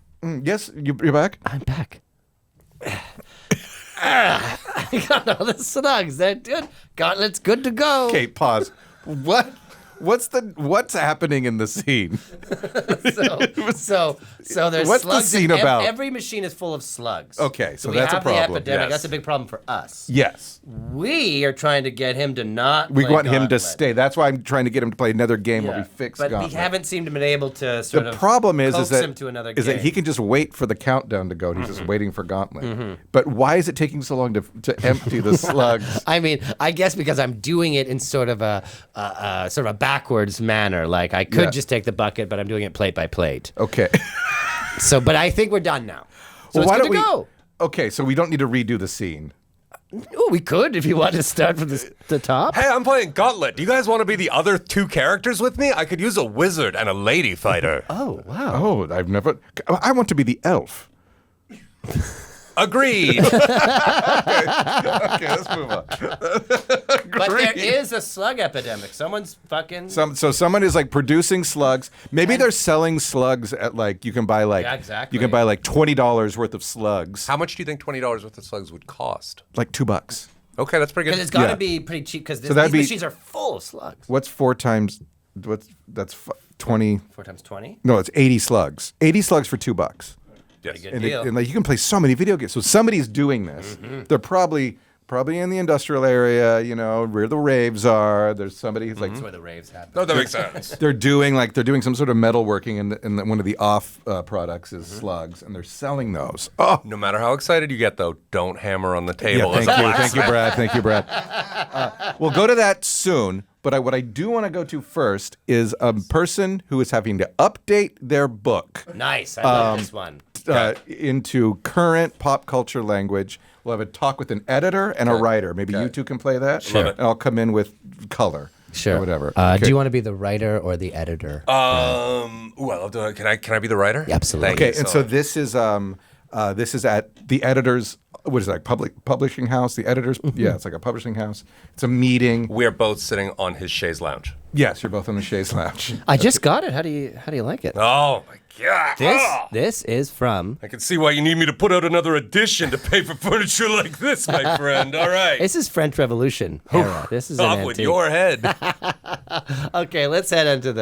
Speaker 3: Yes, you're back.
Speaker 2: I'm back. I got all the slugs. They're good. Gauntlet's good to go.
Speaker 3: Okay, pause. What's happening in the scene?
Speaker 2: So there's
Speaker 3: What's the
Speaker 2: slugs.
Speaker 3: scene about?
Speaker 2: Every machine is full of slugs.
Speaker 3: Okay, so
Speaker 2: we
Speaker 3: that's a
Speaker 2: have
Speaker 3: problem.
Speaker 2: The epidemic.
Speaker 3: Yes.
Speaker 2: That's a big problem for us.
Speaker 3: Yes.
Speaker 2: We are trying to get him to not.
Speaker 3: We
Speaker 2: play
Speaker 3: want him to
Speaker 2: Gauntlet.
Speaker 3: stay. That's why I'm trying to get him to play another game where we fix
Speaker 2: but
Speaker 3: Gauntlet.
Speaker 2: we haven't seemed to been able to sort
Speaker 3: The
Speaker 2: of
Speaker 3: problem is
Speaker 2: coax
Speaker 3: that
Speaker 2: him to another
Speaker 3: is that
Speaker 2: game.
Speaker 3: he can just wait for the countdown to go. And he's just waiting for Gauntlet. But why is it taking so long to empty the slugs?
Speaker 2: I mean, I guess because I'm doing it in sort of a backwards manner. Like I could
Speaker 3: Yeah.
Speaker 2: just take the bucket, but I'm doing it plate by plate.
Speaker 3: Okay.
Speaker 2: So, but I think we're done now. So it's
Speaker 3: why
Speaker 2: good
Speaker 3: don't
Speaker 2: to
Speaker 3: we?
Speaker 2: go.
Speaker 3: Okay, so we don't need to redo the scene.
Speaker 2: Oh, we could if you want to start from the top.
Speaker 1: Hey, I'm playing Gauntlet. Do you guys want to be the other two characters with me? I could use a wizard and a lady fighter.
Speaker 2: Oh, wow.
Speaker 3: Oh, I've never. I want to be the elf.
Speaker 1: Agreed.
Speaker 3: Okay, let's move on.
Speaker 2: But there is a slug epidemic. Someone's fucking.
Speaker 3: So someone is like producing slugs. Maybe they're selling slugs at like you can buy like
Speaker 2: Yeah, exactly.
Speaker 3: you can buy like $20 worth of slugs,
Speaker 1: How much do you think $20 worth of slugs would cost?
Speaker 3: like $2.
Speaker 1: Okay, that's pretty
Speaker 2: Because
Speaker 1: good.
Speaker 2: it's got to
Speaker 3: Yeah.
Speaker 2: be pretty cheap because
Speaker 3: So that'd
Speaker 2: these
Speaker 3: be-
Speaker 2: machines are full of slugs.
Speaker 3: What's 4 times? That's 20?
Speaker 2: 4 times 20?
Speaker 3: No, it's 80 slugs. 80 slugs for $2.
Speaker 1: Yes.
Speaker 2: Good
Speaker 3: And,
Speaker 2: deal.
Speaker 3: and like you can play so many video games. So somebody's doing this. They're probably in the industrial area, you know, where the raves are. There's somebody who's like
Speaker 2: That's where the raves happen.
Speaker 1: No, that makes sense.
Speaker 3: they're doing some sort of metalworking, and one of the off products is slugs, and they're selling those. Oh,
Speaker 1: No matter how excited you get, though, don't hammer on the
Speaker 3: yeah,
Speaker 1: table.
Speaker 3: thank you, Brad. Thank you, Brad. We'll go to that soon. But what I do want to go to first is a person who is having to update their book
Speaker 2: Nice. I love this one.
Speaker 3: into current pop culture language. We'll have a talk with an editor and a writer. Maybe you two can play that.
Speaker 1: Sure.
Speaker 3: And I'll come in with color.
Speaker 2: Sure.
Speaker 3: Or whatever.
Speaker 2: Do
Speaker 3: Okay.
Speaker 2: you want to be the writer or the editor?
Speaker 1: Well, can I be the writer?
Speaker 2: Absolutely.
Speaker 1: Thank
Speaker 3: Okay,
Speaker 1: you
Speaker 3: and
Speaker 1: so
Speaker 3: so
Speaker 1: much.
Speaker 3: this is This is at the editor's, what is it, like publishing house? The editor's, yeah, it's like a publishing house. It's a meeting.
Speaker 1: We're both sitting on his chaise lounge.
Speaker 3: Yes, you're both on the chaise lounge.
Speaker 2: I just got it. How do you like it?
Speaker 1: Oh my God!
Speaker 2: This is from.
Speaker 1: I can see why you need me to put out another edition to pay for furniture like this, my friend. All right.
Speaker 2: This is French Revolution era. This is an
Speaker 1: Off
Speaker 2: antique.
Speaker 1: with your head.
Speaker 2: Okay, let's head into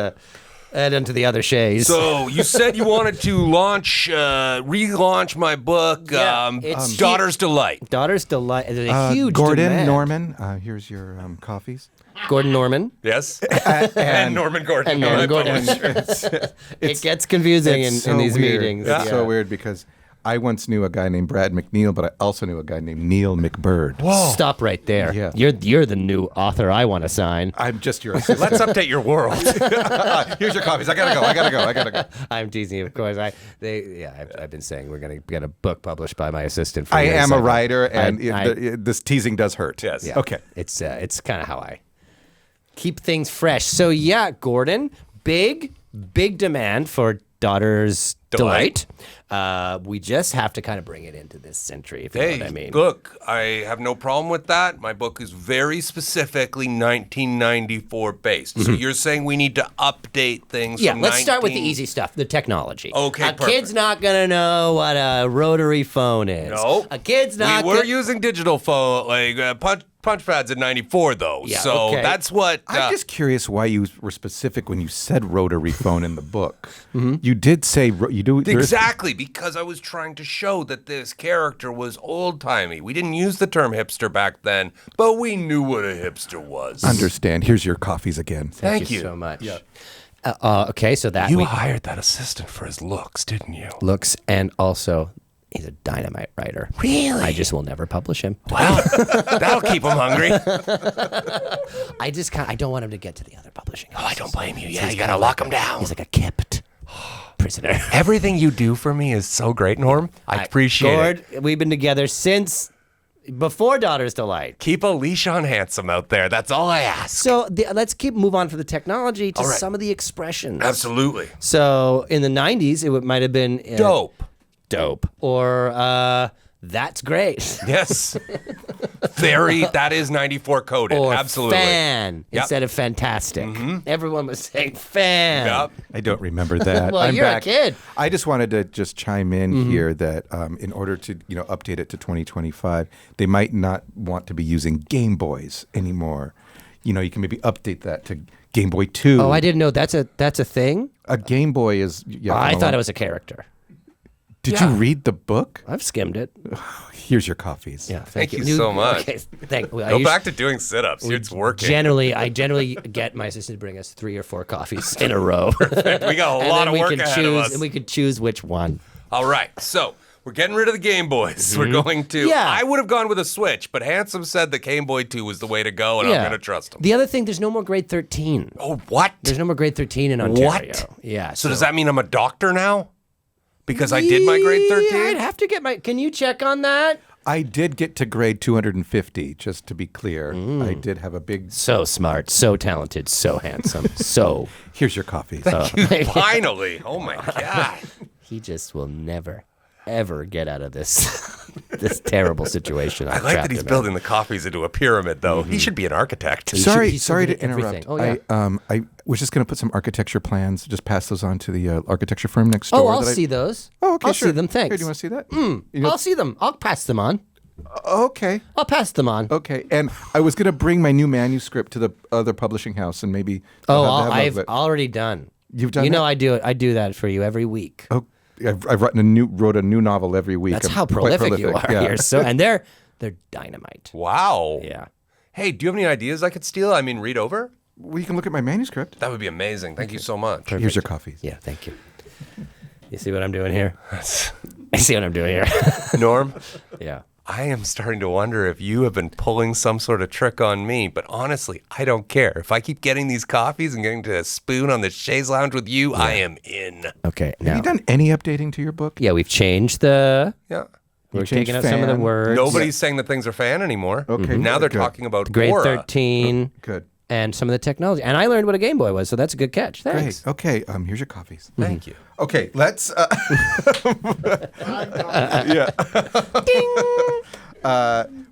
Speaker 2: the other chaise.
Speaker 1: So you said you wanted to relaunch my book,
Speaker 2: Yeah, it's
Speaker 1: Daughter's Delight.
Speaker 2: Daughter's Delight. There's a huge
Speaker 3: Gordon,
Speaker 2: demand.
Speaker 3: Norman, here's your coffees.
Speaker 2: Gordon Norman.
Speaker 1: Yes. And Norman Gordon.
Speaker 2: And Norman
Speaker 1: my
Speaker 2: Gordon.
Speaker 1: publisher.
Speaker 2: It gets confusing in these
Speaker 3: weird.
Speaker 2: meetings.
Speaker 3: It's
Speaker 2: Yeah.
Speaker 3: so weird because I once knew a guy named Brad MacNeil, but I also knew a guy named Neil McBird.
Speaker 2: Stop right there.
Speaker 3: Yeah.
Speaker 2: You're the new author I want to sign.
Speaker 3: I'm just your assistant.
Speaker 1: Let's update your world.
Speaker 3: Here's your coffees. I gotta go.
Speaker 2: I'm teasing you, of course. I've been saying we're gonna get a book published by my assistant. For
Speaker 3: I
Speaker 2: years.
Speaker 3: am a writer, and
Speaker 2: I-
Speaker 3: this teasing does hurt.
Speaker 1: Yes.
Speaker 2: Yeah.
Speaker 3: Okay.
Speaker 2: It's kind of how I keep things fresh. So yeah, Gordon, big demand for Daughter's Delight. We just have to kind of bring it into this century, if you know what I mean.
Speaker 1: Look, I have no problem with that. My book is very specifically 1994 based. So you're saying we need to update things
Speaker 2: Yeah,
Speaker 1: from
Speaker 2: let's start with the easy stuff, the technology.
Speaker 1: Okay,
Speaker 2: A kid's not going to know what a rotary phone is.
Speaker 1: No.
Speaker 2: A kid's not
Speaker 1: We were
Speaker 2: gonna-
Speaker 1: using digital phone, like punch pads in 94, though.
Speaker 2: Yeah,
Speaker 1: so
Speaker 2: okay.
Speaker 1: that's what...
Speaker 3: I'm just curious why you were specific when you said rotary phone in the book. You did say you do there's-
Speaker 1: Exactly, because I was trying to show that this character was old-timey. We didn't use the term hipster back then, but we knew what a hipster was.
Speaker 3: Understand. Here's your coffees again.
Speaker 1: Thank you.
Speaker 2: so much. Okay, so that
Speaker 1: You
Speaker 2: we
Speaker 1: hired that assistant for his looks, didn't you?
Speaker 2: looks, and also he's a dynamite writer.
Speaker 1: Really?
Speaker 2: I just will never publish him.
Speaker 1: Well, that'll keep him hungry.
Speaker 2: I don't want him to get to the other publishing house.
Speaker 1: I don't blame you. Yeah, you gotta lock him down.
Speaker 2: He's like a kept prisoner.
Speaker 1: Everything you do for me is so great, Norm. I appreciate it.
Speaker 2: Gord, we've been together since before Daughter's Delight.
Speaker 1: Keep a leash on Handsome out there. That's all I ask.
Speaker 2: So let's move on from the technology to
Speaker 1: All right.
Speaker 2: some of the expressions.
Speaker 1: Absolutely.
Speaker 2: So in the 90s, it might have been
Speaker 1: Dope.
Speaker 2: or that's great.
Speaker 1: Yes. That is 94 coded.
Speaker 2: Or
Speaker 1: Absolutely.
Speaker 2: fan
Speaker 1: Yep.
Speaker 2: instead of fantastic. Everyone was saying fan.
Speaker 1: Yep.
Speaker 3: I don't remember that.
Speaker 2: Well,
Speaker 3: I'm
Speaker 2: you're a
Speaker 3: back.
Speaker 2: kid.
Speaker 3: I just wanted to just chime in here that in order to update it to 2025, they might not want to be using Game Boys anymore. You can maybe update that to Game Boy 2.
Speaker 2: Oh, I didn't know that's a thing.
Speaker 3: A Game Boy is. Yeah,
Speaker 2: I thought it was a character.
Speaker 3: Did you read the book?
Speaker 2: I've skimmed it.
Speaker 3: Here's your coffees.
Speaker 2: Yeah,
Speaker 1: Thank you so much.
Speaker 2: Okay,
Speaker 1: Go back to doing sit-ups. It's working.
Speaker 2: I generally get my assistant to bring us 3 or 4 coffees in a row.
Speaker 1: We got a
Speaker 2: And
Speaker 1: lot
Speaker 2: then
Speaker 1: of
Speaker 2: we
Speaker 1: work
Speaker 2: could
Speaker 1: ahead
Speaker 2: choose,
Speaker 1: of us.
Speaker 2: and we could choose which one.
Speaker 1: All right. So we're getting rid of the Game Boys. We're going to...
Speaker 2: Yeah.
Speaker 1: I would have gone with a Switch, but Handsome said the Game Boy 2 was the way to go, and I'm going to trust him.
Speaker 2: The other thing, there's no more grade 13.
Speaker 1: Oh, what?
Speaker 2: There's no more grade 13 in Ontario.
Speaker 1: What?
Speaker 2: Yeah.
Speaker 1: So does that mean I'm a doctor now? Because I did my grade 13?
Speaker 2: Yeah, I'd have to get my... Can you check on that?
Speaker 3: I did get to grade 250, just to be clear. I did have a big...
Speaker 2: So smart, so talented, so handsome, so...
Speaker 3: Here's your coffees.
Speaker 1: Finally. Oh, my God.
Speaker 2: He just will never, ever get out of this this terrible situation.
Speaker 1: I like that he's building the coffees into a pyramid, though. He should be an architect.
Speaker 3: Sorry
Speaker 2: he's
Speaker 3: to
Speaker 2: doing everything.
Speaker 3: interrupt.
Speaker 2: Oh, yeah.
Speaker 3: I was just going to put some architecture plans, just pass those on to the architecture firm next
Speaker 2: Oh,
Speaker 3: door.
Speaker 2: I'll
Speaker 3: that I-
Speaker 2: see those.
Speaker 3: Oh, okay,
Speaker 2: I'll
Speaker 3: sure.
Speaker 2: see them,
Speaker 3: Here,
Speaker 2: thanks.
Speaker 3: do you want to see that?
Speaker 2: I'll see them. I'll pass them on.
Speaker 3: Okay.
Speaker 2: I'll pass them on.
Speaker 3: Okay. And I was going to bring my new manuscript to the other publishing house and maybe...
Speaker 2: I've already done.
Speaker 3: You've done
Speaker 2: You know,
Speaker 3: that?
Speaker 2: I do that for you every week.
Speaker 3: Oh, I've wrote a new novel every week.
Speaker 2: That's
Speaker 3: I'm
Speaker 2: how
Speaker 3: quite
Speaker 2: prolific you are.
Speaker 3: Yeah.
Speaker 2: You're so, and they're dynamite.
Speaker 1: Wow.
Speaker 2: Yeah.
Speaker 1: Hey, do you have any ideas I could steal? I mean, read over?
Speaker 3: Well, you can look at my manuscript.
Speaker 1: That would be amazing. Thank you so much.
Speaker 3: Here's your coffees.
Speaker 2: Yeah, thank you. You see what I'm doing here? You see what I'm doing here?
Speaker 1: Norm,
Speaker 2: Yeah.
Speaker 1: I am starting to wonder if you have been pulling some sort of trick on me, but honestly, I don't care. If I keep getting these coffees and getting to spoon on the chaise lounge with you, I am in.
Speaker 2: Okay.
Speaker 3: Have
Speaker 2: Now,
Speaker 3: you done any updating to your book?
Speaker 2: yeah, we've changed the.
Speaker 1: Yeah.
Speaker 2: We're
Speaker 3: changed
Speaker 2: taking out some of the
Speaker 3: fan.
Speaker 2: words.
Speaker 1: Nobody's saying that things are fan anymore.
Speaker 3: Okay,
Speaker 1: Now they're
Speaker 3: good.
Speaker 1: talking about
Speaker 2: Grade
Speaker 1: aura.
Speaker 2: 13.
Speaker 3: Good.
Speaker 2: and some of the technology. And I learned what a Game Boy was, so that's a good catch. Thanks.
Speaker 3: Great. Okay. Here's your coffees.
Speaker 1: Thank you.
Speaker 3: Okay. Let's. Yeah.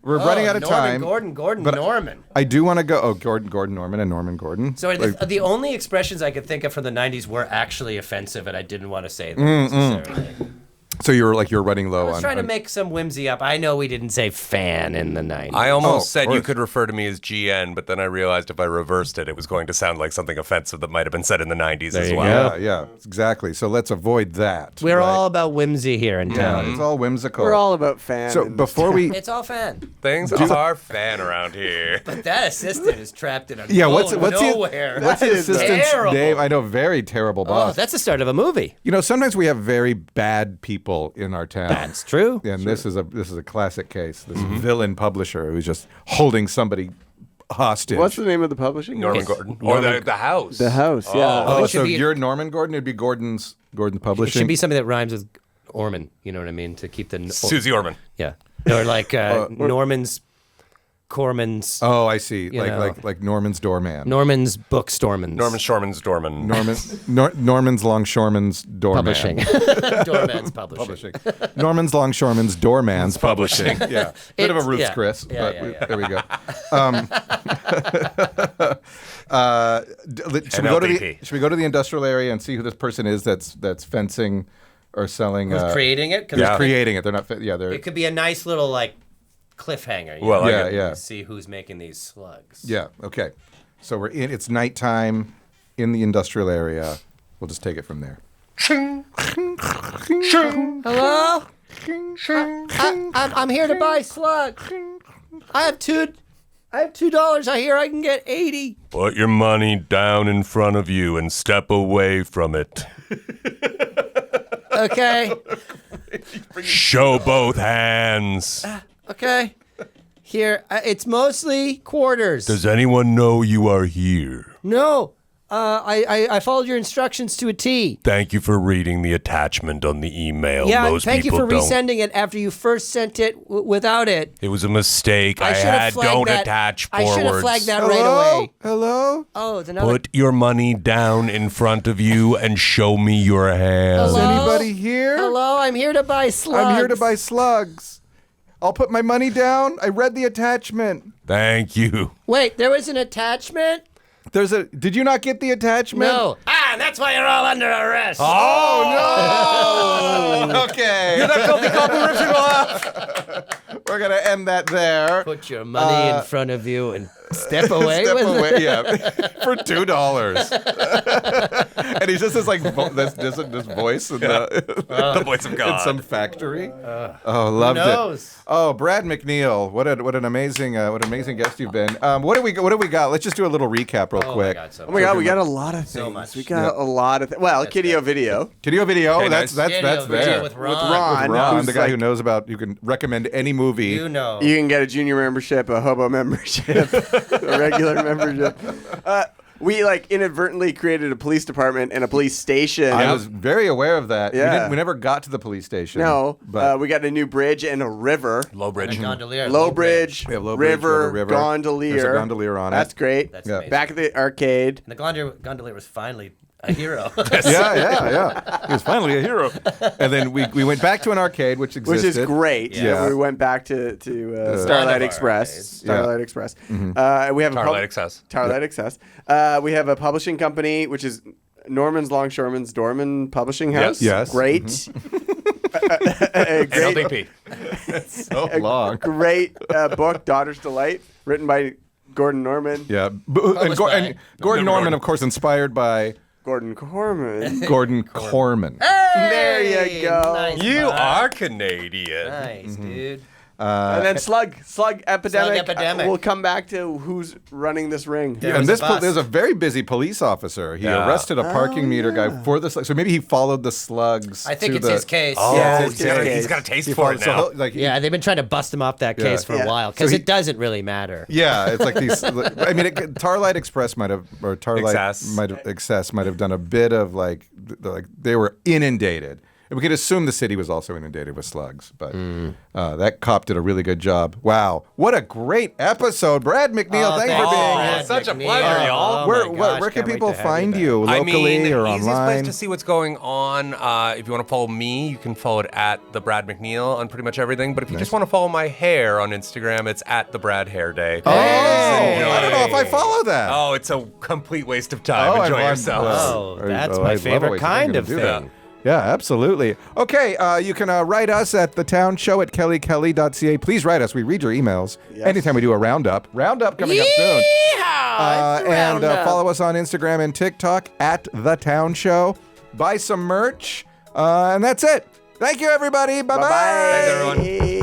Speaker 3: We're running out of time.
Speaker 2: Gordon
Speaker 3: but
Speaker 2: Norman.
Speaker 3: I do want to go. Oh, Gordon Norman and Norman Gordon.
Speaker 2: So the only expressions I could think of from the 90s were actually offensive, and I didn't want to say them necessarily.
Speaker 3: So you're running low
Speaker 2: I was
Speaker 3: on.
Speaker 2: trying to make some whimsy up. I know we didn't say fan in the 90s.
Speaker 1: I almost said you
Speaker 3: course.
Speaker 1: could refer to me as GN, but then I realized if I reversed it, it was going to sound like something offensive that might have been said in the 90s as
Speaker 2: you
Speaker 1: well.
Speaker 3: Yeah, exactly. So let's avoid that.
Speaker 2: We're
Speaker 3: right?
Speaker 2: all about whimsy here in
Speaker 3: Yeah,
Speaker 2: town.
Speaker 3: it's all whimsical.
Speaker 4: We're all about fan.
Speaker 3: So
Speaker 4: and-
Speaker 3: before we.
Speaker 2: It's all fan.
Speaker 1: Things are fan around here.
Speaker 2: But that assistant is trapped in a
Speaker 3: Yeah, what's
Speaker 2: nowhere.
Speaker 3: what's the
Speaker 4: That is
Speaker 3: assistant's
Speaker 2: terrible.
Speaker 3: name? I know, very terrible
Speaker 2: Oh,
Speaker 3: boss.
Speaker 2: that's the start of a movie.
Speaker 3: You know, sometimes we have very bad people in our town.
Speaker 2: That's true.
Speaker 3: And this is a classic case. This villain publisher who's just holding somebody hostage.
Speaker 4: What's the name of the publishing?
Speaker 1: Norman
Speaker 4: house?
Speaker 1: Gordon. Or the house.
Speaker 4: The house. Yeah.
Speaker 3: Oh,
Speaker 2: It should
Speaker 3: so
Speaker 2: be-
Speaker 3: you're Norman Gordon? It'd be Gordon's
Speaker 2: It
Speaker 3: Publishing.
Speaker 2: should be something that rhymes with Orman. You know what I mean? To keep the
Speaker 1: Susie Orman.
Speaker 2: Yeah. Or like Norman's Corman's
Speaker 3: Oh, I see.
Speaker 2: know.
Speaker 3: Like Norman's doorman.
Speaker 2: Norman's Bookstorman's
Speaker 1: Norman Shorman's Dorman.
Speaker 3: Norman's Longshoreman's doorman.
Speaker 2: Publishing. Doorman's Publishing.
Speaker 3: Norman's Longshoreman's doorman's publishing. Yeah, bit of a
Speaker 2: It's-
Speaker 3: Ruth's
Speaker 2: yeah.
Speaker 3: Chris,
Speaker 2: Yeah,
Speaker 3: but
Speaker 2: yeah.
Speaker 3: there we go. Should we go to the industrial area and see who this person is that's fencing or selling?
Speaker 2: Who's creating it? 'Cause
Speaker 3: Who's creating it? They're not. They're.
Speaker 2: it could be a nice little like cliffhanger. You
Speaker 1: Well,
Speaker 2: know?
Speaker 1: I
Speaker 3: Yeah,
Speaker 1: get-
Speaker 3: yeah.
Speaker 2: See who's making these slugs.
Speaker 3: Yeah. Okay. So we're in. It's nighttime in the industrial area. We'll just take it from there.
Speaker 2: Hello? I'm here to buy slugs. I have $2. I hear I can get 80.
Speaker 1: Put your money down in front of you and step away from it.
Speaker 2: Okay.
Speaker 1: Show both hands.
Speaker 2: Okay. Here, it's mostly quarters.
Speaker 1: Does anyone know you are here?
Speaker 2: No. I followed your instructions to a T.
Speaker 1: Thank you for reading the attachment on the email.
Speaker 2: Yeah,
Speaker 1: Most
Speaker 2: thank you
Speaker 1: people
Speaker 2: for
Speaker 1: don't.
Speaker 2: resending it after you first sent it without it.
Speaker 1: It was a mistake. I
Speaker 2: should have
Speaker 1: had
Speaker 2: flagged
Speaker 1: don't
Speaker 2: that.
Speaker 1: attach
Speaker 2: I
Speaker 1: forwards.
Speaker 2: should have flagged that right away.
Speaker 3: Hello.
Speaker 2: Oh, it's another.
Speaker 1: Put your money down in front of you and show me your hands.
Speaker 3: Is
Speaker 2: Hello?
Speaker 3: anybody here?
Speaker 2: Hello, I'm here to buy slugs.
Speaker 3: I'm here to buy slugs. I'll put my money down. I read the attachment.
Speaker 1: Thank you.
Speaker 2: Wait, there was an attachment?
Speaker 3: Did you not get the attachment?
Speaker 2: No. And that's why you're all under arrest.
Speaker 3: Oh no! Okay. You're that filthy copy rips you off. We're gonna end that there.
Speaker 2: Put your money in front of you and step away
Speaker 3: Step
Speaker 2: with
Speaker 3: away,
Speaker 2: it.
Speaker 3: yeah, for $2. And he's just this like this voice in
Speaker 1: The voice of
Speaker 3: in
Speaker 1: God.
Speaker 3: some factory. Oh, loved
Speaker 2: knows?
Speaker 3: it. Oh, Brad MacNeil, what an amazing guest you've been. What do we got? Let's just do a little recap real
Speaker 2: Oh
Speaker 3: quick.
Speaker 2: my God, so
Speaker 4: Oh my God, we got a lot of things.
Speaker 2: So much.
Speaker 4: We got a lot of well, Kideo video.
Speaker 3: Kideo video.
Speaker 1: Okay,
Speaker 3: that's
Speaker 1: nice.
Speaker 3: that's
Speaker 2: Video
Speaker 3: there.
Speaker 2: with
Speaker 4: With
Speaker 2: Ron.
Speaker 4: Ron,
Speaker 3: Ron, the guy who
Speaker 4: like-
Speaker 3: knows about, you can recommend any movie.
Speaker 2: You know.
Speaker 4: You can get a junior membership, a hobo membership, a regular membership. We like inadvertently created a police department and a police station.
Speaker 3: I was very aware of that.
Speaker 4: Yeah.
Speaker 3: We never got to the police station.
Speaker 4: No,
Speaker 3: but
Speaker 4: we got a new bridge and a river.
Speaker 1: Low bridge.
Speaker 2: Gondolier.
Speaker 4: Low bridge,
Speaker 3: we have low bridge, we have a river.
Speaker 4: gondolier.
Speaker 3: There's a gondolier on
Speaker 4: That's
Speaker 3: it.
Speaker 4: great.
Speaker 2: That's
Speaker 3: Yeah.
Speaker 2: amazing.
Speaker 4: Back at the arcade.
Speaker 2: And the gondolier was finally a hero.
Speaker 3: Yeah. He was finally a hero. And then we went back to an arcade, which existed.
Speaker 4: Which is great.
Speaker 3: Yeah.
Speaker 4: We went back to Starlight
Speaker 2: One of our
Speaker 4: Express.
Speaker 2: arcades.
Speaker 4: Starlight Express.
Speaker 3: Mm-hmm.
Speaker 4: We have a
Speaker 1: Starlight Excess.
Speaker 4: Starlight Excess. We have a publishing company, which is Norman's Longshoreman's Dorman Publishing House.
Speaker 3: Yes.
Speaker 4: Great. A great,
Speaker 1: NLDP.
Speaker 3: so long.
Speaker 4: great book, Daughter's Delight, written by Gordon Norman.
Speaker 3: Yeah. And
Speaker 2: Published by
Speaker 3: Gordon
Speaker 1: Gordon.
Speaker 3: Norman, of course, inspired by
Speaker 4: Gordon Korman.
Speaker 3: Gordon Korman.
Speaker 4: There you go.
Speaker 2: Nice,
Speaker 1: You
Speaker 2: bud.
Speaker 1: are Canadian.
Speaker 2: Nice, dude.
Speaker 4: And then Slug Epidemic.
Speaker 2: Epidemic.
Speaker 4: We'll come back to who's running this ring.
Speaker 2: There
Speaker 3: And
Speaker 2: was
Speaker 3: this
Speaker 2: a bus.
Speaker 3: there's a very busy police officer. He
Speaker 1: Yeah.
Speaker 3: arrested a parking meter guy for the slugs. So maybe he followed the slugs.
Speaker 2: I think
Speaker 3: to
Speaker 2: it's
Speaker 3: the,
Speaker 2: his case.
Speaker 1: Oh,
Speaker 4: Yeah,
Speaker 1: he's
Speaker 4: it's his case.
Speaker 1: got a taste
Speaker 3: He
Speaker 1: for
Speaker 3: followed,
Speaker 1: it now.
Speaker 3: so like he-
Speaker 2: Yeah, they've been trying to bust him off that case for
Speaker 4: Yeah.
Speaker 2: a while
Speaker 3: So
Speaker 2: because
Speaker 3: he-
Speaker 2: it doesn't really matter.
Speaker 3: Yeah, it's like these. I mean, Tarlight Express might have, or Tarlight
Speaker 1: Excess.
Speaker 3: might have done a bit of like they were inundated we could assume the city was also inundated with slugs, but that cop did a really good job. Wow, what a great episode, Brad MacNeil. Thank you for being here.
Speaker 1: Such a pleasure, y'all.
Speaker 3: Where can people find you locally or
Speaker 1: easiest
Speaker 3: online?
Speaker 1: place to see what's going on. If you want to follow me, you can follow it at the Brad MacNeil on pretty much everything. But if you just want to follow my hair on Instagram, it's at the Brad Hair Day.
Speaker 3: Oh, I don't know if I follow that.
Speaker 1: Oh, it's a complete waste of time. Enjoy yourselves.
Speaker 2: Oh, that's my favorite kind of thing.
Speaker 3: Yeah, absolutely. Okay, you can write us at thetownshow@kellykelly.ca. Please write us. We read your emails anytime we do a roundup. Roundup coming up soon. And follow us on Instagram and TikTok at The Town Show. Buy some merch. And that's it. Thank you, everybody. Bye-bye.
Speaker 4: Bye-bye.
Speaker 1: Thanks, everyone.